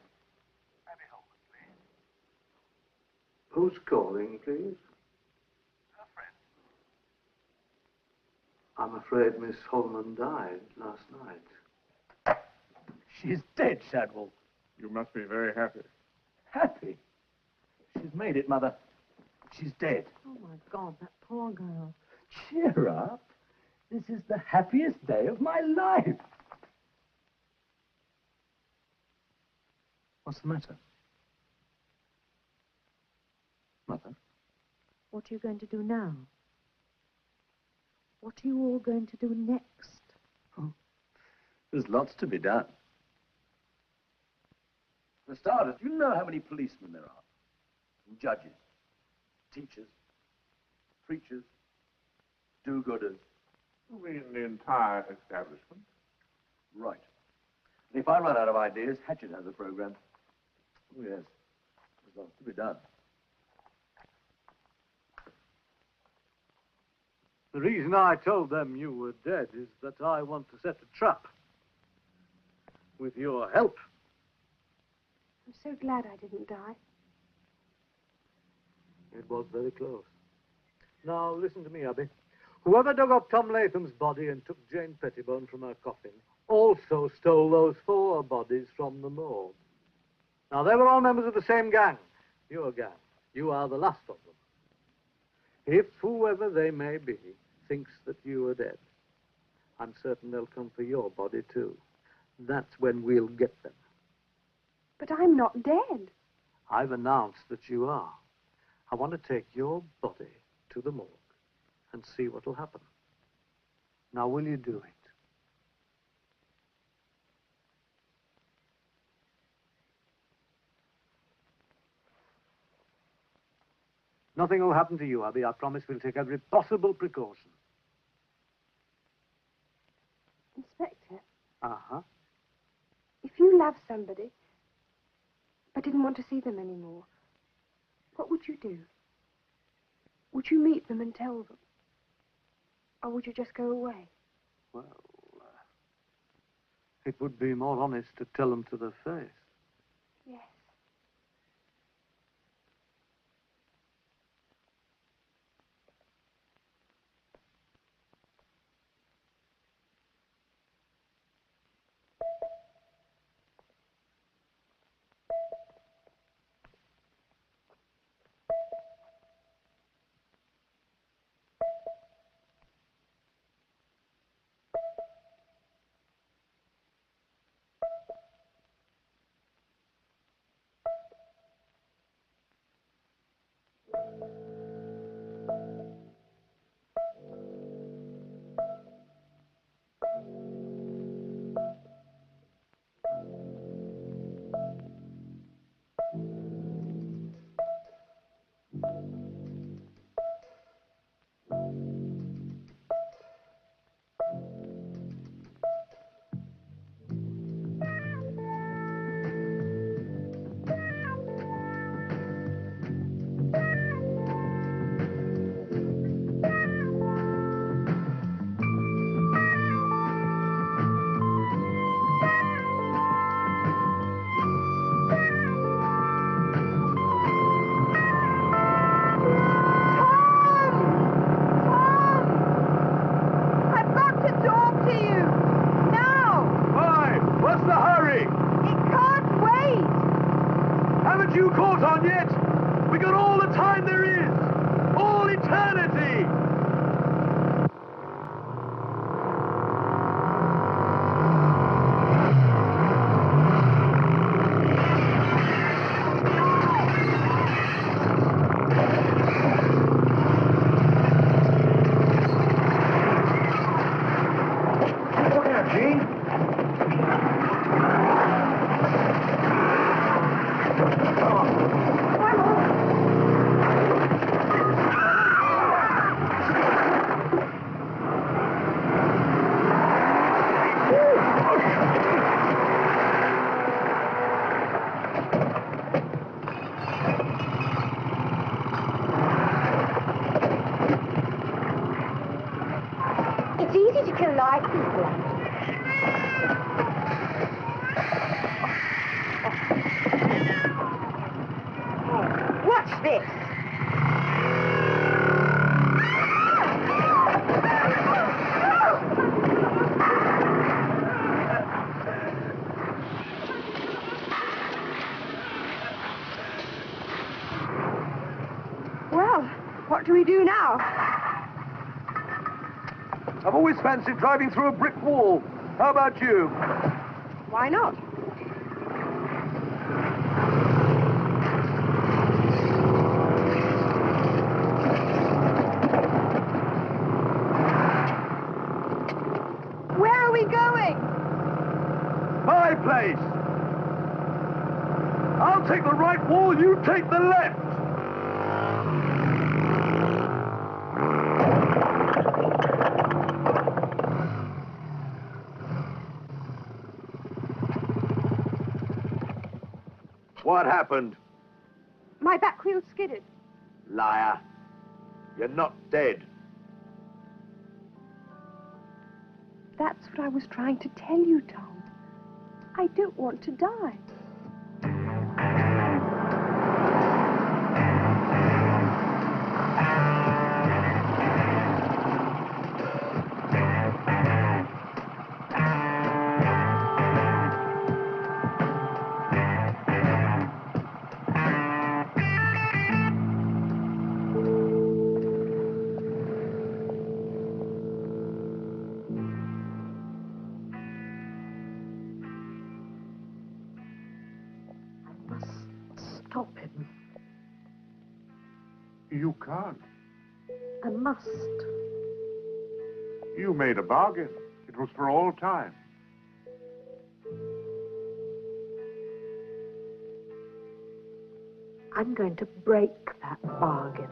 Who's calling, please? I'm afraid Miss Holman died last night. She's dead, Shadwell. You must be very happy. Happy? She's made it, Mother. She's dead. Oh, my God, that poor girl. Cheer up. This is the happiest day of my life. What's the matter? Mother? What are you going to do now? What are you all going to do next? Oh, there's lots to be done. For starters, you know how many policemen there are? And judges, teachers, preachers, do-gooders. You mean the entire establishment? Right. And if I run out of ideas, Hatchet has a program. Oh, yes. There's lots to be done. The reason I told them you were dead is that I want to set a trap. With your help. I'm so glad I didn't die. It was very close. Now, listen to me, Abby. Whoever dug up Tom Latham's body and took Jane Pettibone from her coffin also stole those 4 bodies from the morgue. Now, they were all members of the same gang. Your gang. You are the last of them. If whoever they may be thinks that you are dead, I'm certain they'll come for your body, too. That's when we'll get them. But I'm not dead. I've announced that you are. I want to take your body to the morgue and see what will happen. Now, will you do it? Nothing will happen to you, Abby. I promise we'll take every possible precaution. Inspector, Uh-huh. if you love somebody but didn't want to see them anymore, what would you do? Would you meet them and tell them? Or would you just go away? Well, it would be more honest to tell them to their face. Yes. You caught on yet? We got all the time there is. All eternity. Look out, Gene. It's easy to kill live people. Watch this. Well, what do we do now? I've always fancied driving through a brick wall. How about you? Why not? Where are we going? My place. I'll take the right wall, you take the left. What happened? My back wheel skidded. Liar. You're not dead. That's what I was trying to tell you, Tom. I don't want to die. You can't. I must. You made a bargain. It was for all time. I'm going to break that bargain.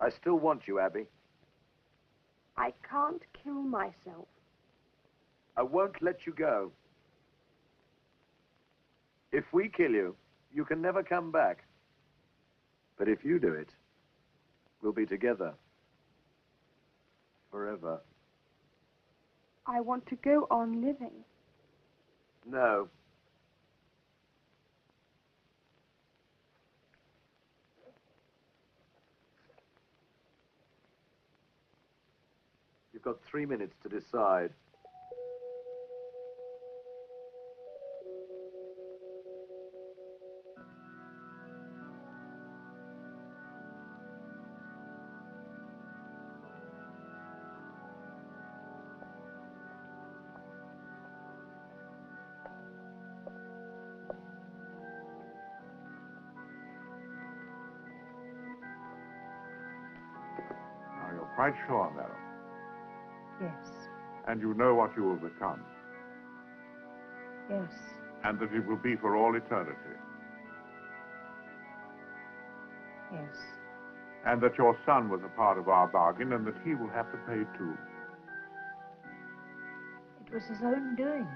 I still want you, Abby. I can't kill myself. I won't let you go. If we kill you, you can never come back. But if you do it, we'll be together. Forever. I want to go on living. No. You've got 3 minutes to decide. Now, you're quite sure, Meryl. Yes, And you know what you will become. yes, And that it will be for all eternity. yes. And that your son was a part of our bargain and that he will have to pay too. It was his own doing.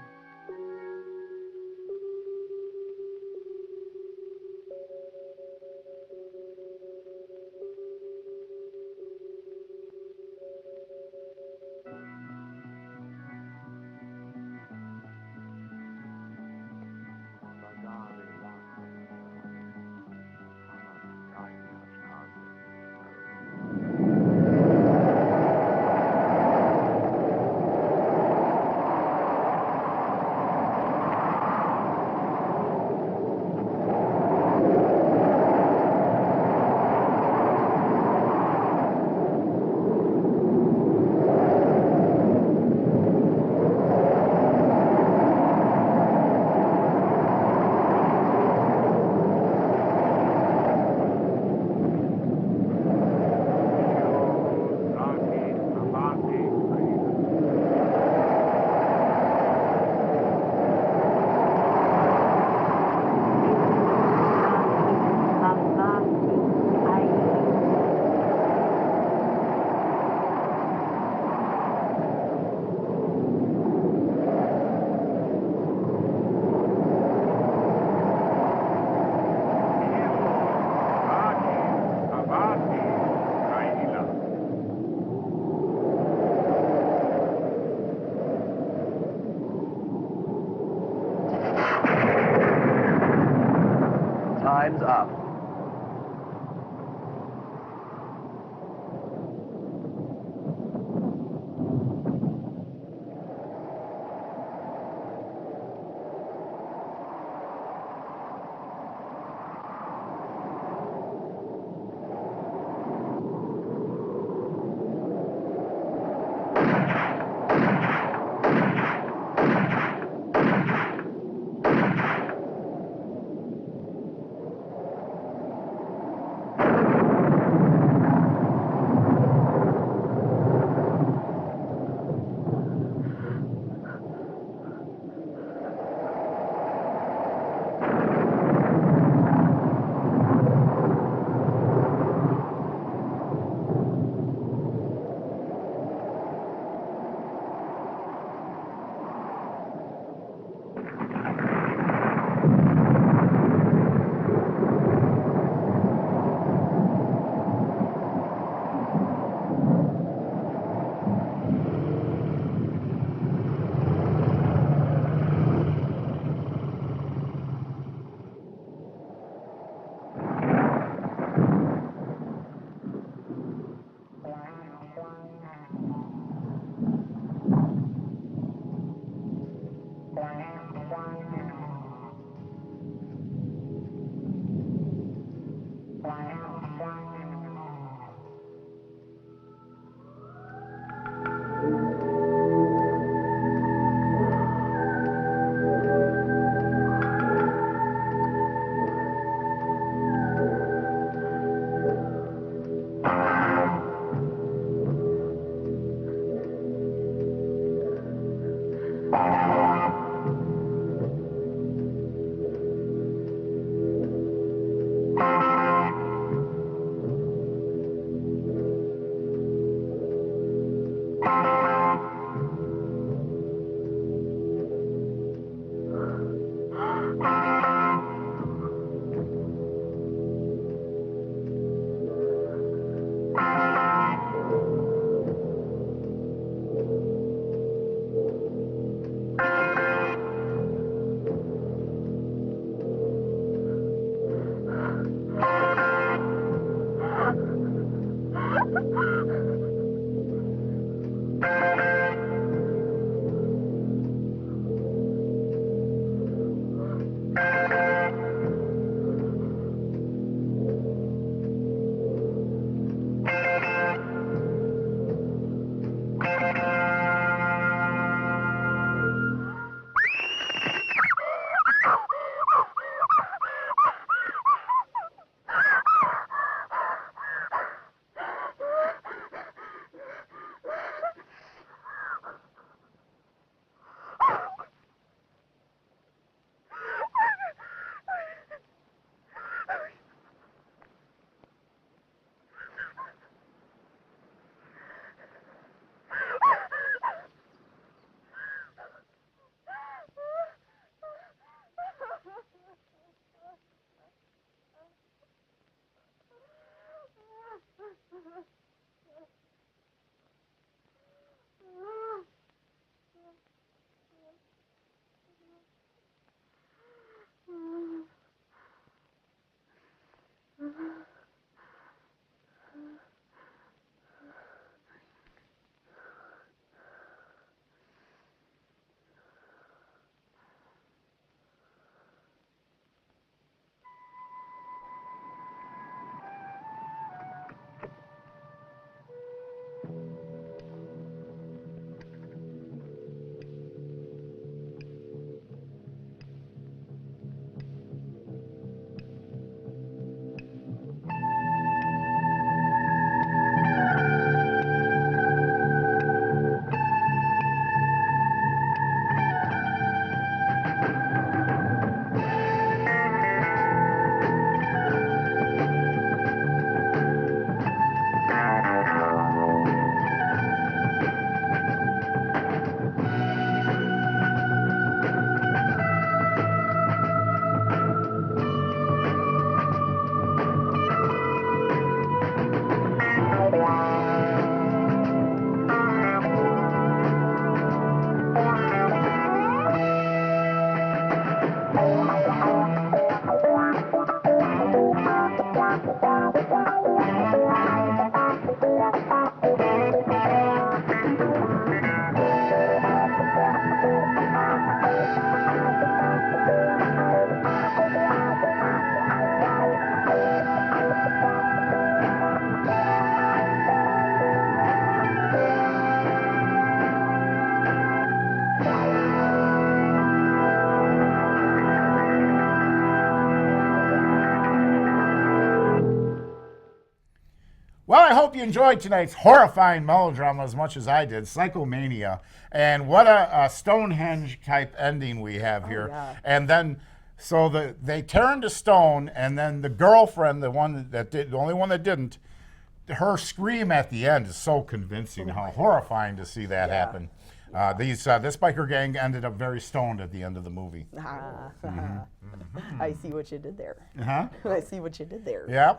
Well, I hope you enjoyed tonight's horrifying melodrama as much as I did, Psychomania. And what a Stonehenge-type ending we have here. Yeah. And then, so they turn to stone, and then the girlfriend, the only one that didn't, her scream at the end is so convincing. How horrifying to see that happen. This biker gang ended up very stoned at the end of the movie. I see what you did there. Huh? I see what you did there. Yeah.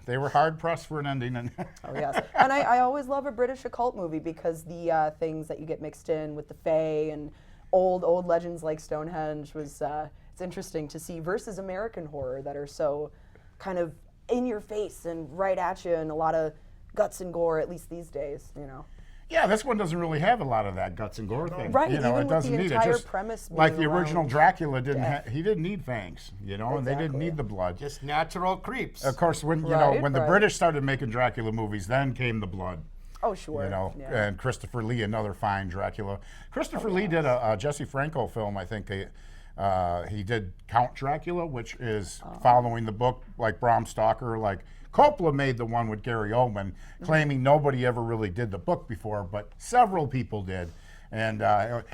They were hard pressed for an ending. Oh yes, and I always love a British occult movie because the things that you get mixed in with the Fae and old legends like Stonehenge was it's interesting to see versus American horror that are so kind of in your face and right at you and a lot of guts and gore, at least these days, you know. Yeah, this one doesn't really have a lot of that guts and gore thing. Right, you know, even it doesn't with the need entire it. Just premise being like the original around Dracula didn't. death. He didn't need fangs, you know, and they didn't need the blood. Just natural creeps. Of course, when when the British started making Dracula movies, then came the blood. Oh sure. You know, yeah. and Christopher Lee, another fine Dracula. Christopher Lee did a Jesse Franco film, I think. He did Count Dracula, which is following the book, like Bram Stoker, like. Coppola made the one with Gary Oldman, claiming nobody ever really did the book before, but several people did. And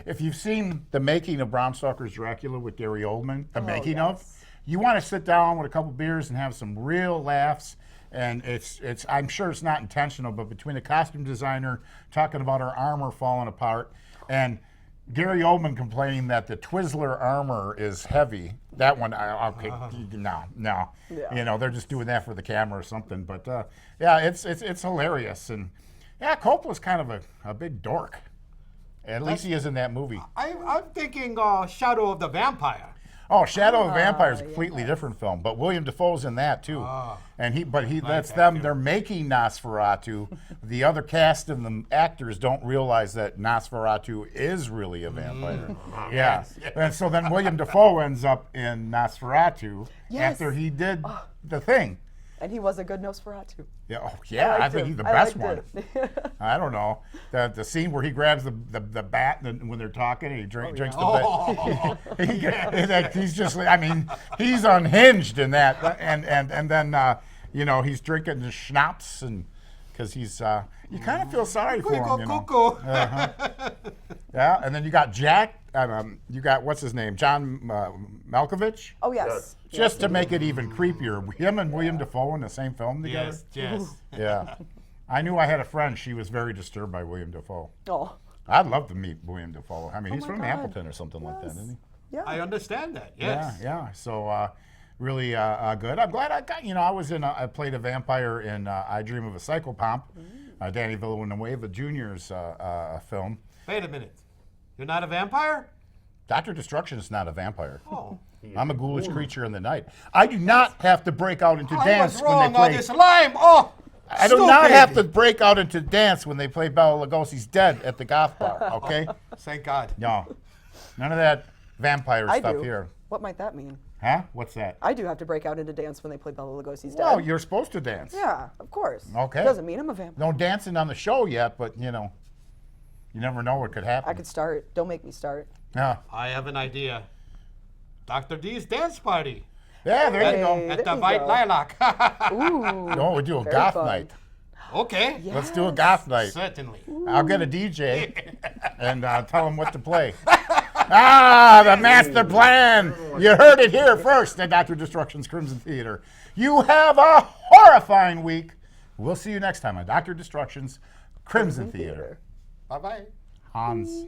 if you've seen the making of Bram Stoker's Dracula with Gary Oldman, you want to sit down with a couple beers and have some real laughs. And it's I'm sure it's not intentional, but between the costume designer talking about her armor falling apart and Gary Oldman complaining that the Twizzler armor is heavy. That one, no. Yeah. You know, they're just doing that for the camera or something. But yeah, it's hilarious. And yeah, Coppola's kind of a big dork. At least he is in that movie. I'm thinking Shadow of the Vampire. Oh, Shadow of Vampire is a completely different film, but William Dafoe's in that too. And that's them. They're making Nosferatu. The other cast and the actors don't realize that Nosferatu is really a vampire. Yeah. And so then William Dafoe ends up in Nosferatu after he did the thing. And he was a good Nosferatu. Yeah, I think he's the best one. I don't know. The scene where he grabs the bat when they're talking and he drinks the bat. He's just, I mean, he's unhinged in that. And then, he's drinking the schnapps and because he's, you kind of feel sorry for him, Yeah, and then you got Jack, you got, what's his name, John Malkovich? Oh, yes. Just to make it even creepier, him and William Dafoe in the same film together? Yes. Yeah. I knew I had a friend, she was very disturbed by William Dafoe. Oh. I'd love to meet William Dafoe. I mean, he's from Appleton or something like that, isn't he? Yeah. I understand that, yes. Yeah. So, really good. I'm glad I got, I played a vampire in I Dream of a Psychopomp, Danny Villanueva Jr.'s film. Wait a minute. You're not a vampire? Dr. Destruction is not a vampire. Oh. I'm a ghoulish creature in the night. I do not have to break out into dance I was wrong when they play. On this lime. Oh, I do not have to break out into dance when they play Bela Lugosi's Dead at the goth bar, okay? Thank God. No. None of that vampire I stuff do. here. What might that mean? Huh? What's that? I do have to break out into dance when they play Bela Lugosi's Dead. Well, you're supposed to dance. Yeah, of course. Okay. Doesn't mean I'm a vampire. No dancing on the show yet, but, you never know what could happen. I could start. Don't make me start. Yeah. I have an idea. Dr. D's dance party. Yeah, there you go. At the White Lilac. Ooh. No, we do a goth night. Okay. Yes. Let's do a goth night. Certainly. I'll get a DJ and tell him what to play. The master plan. You heard it here first at Dr. Destruction's Crimson Theater. You have a horrifying week. We'll see you next time on Dr. Destruction's Crimson Theater. Bye-bye. Hans.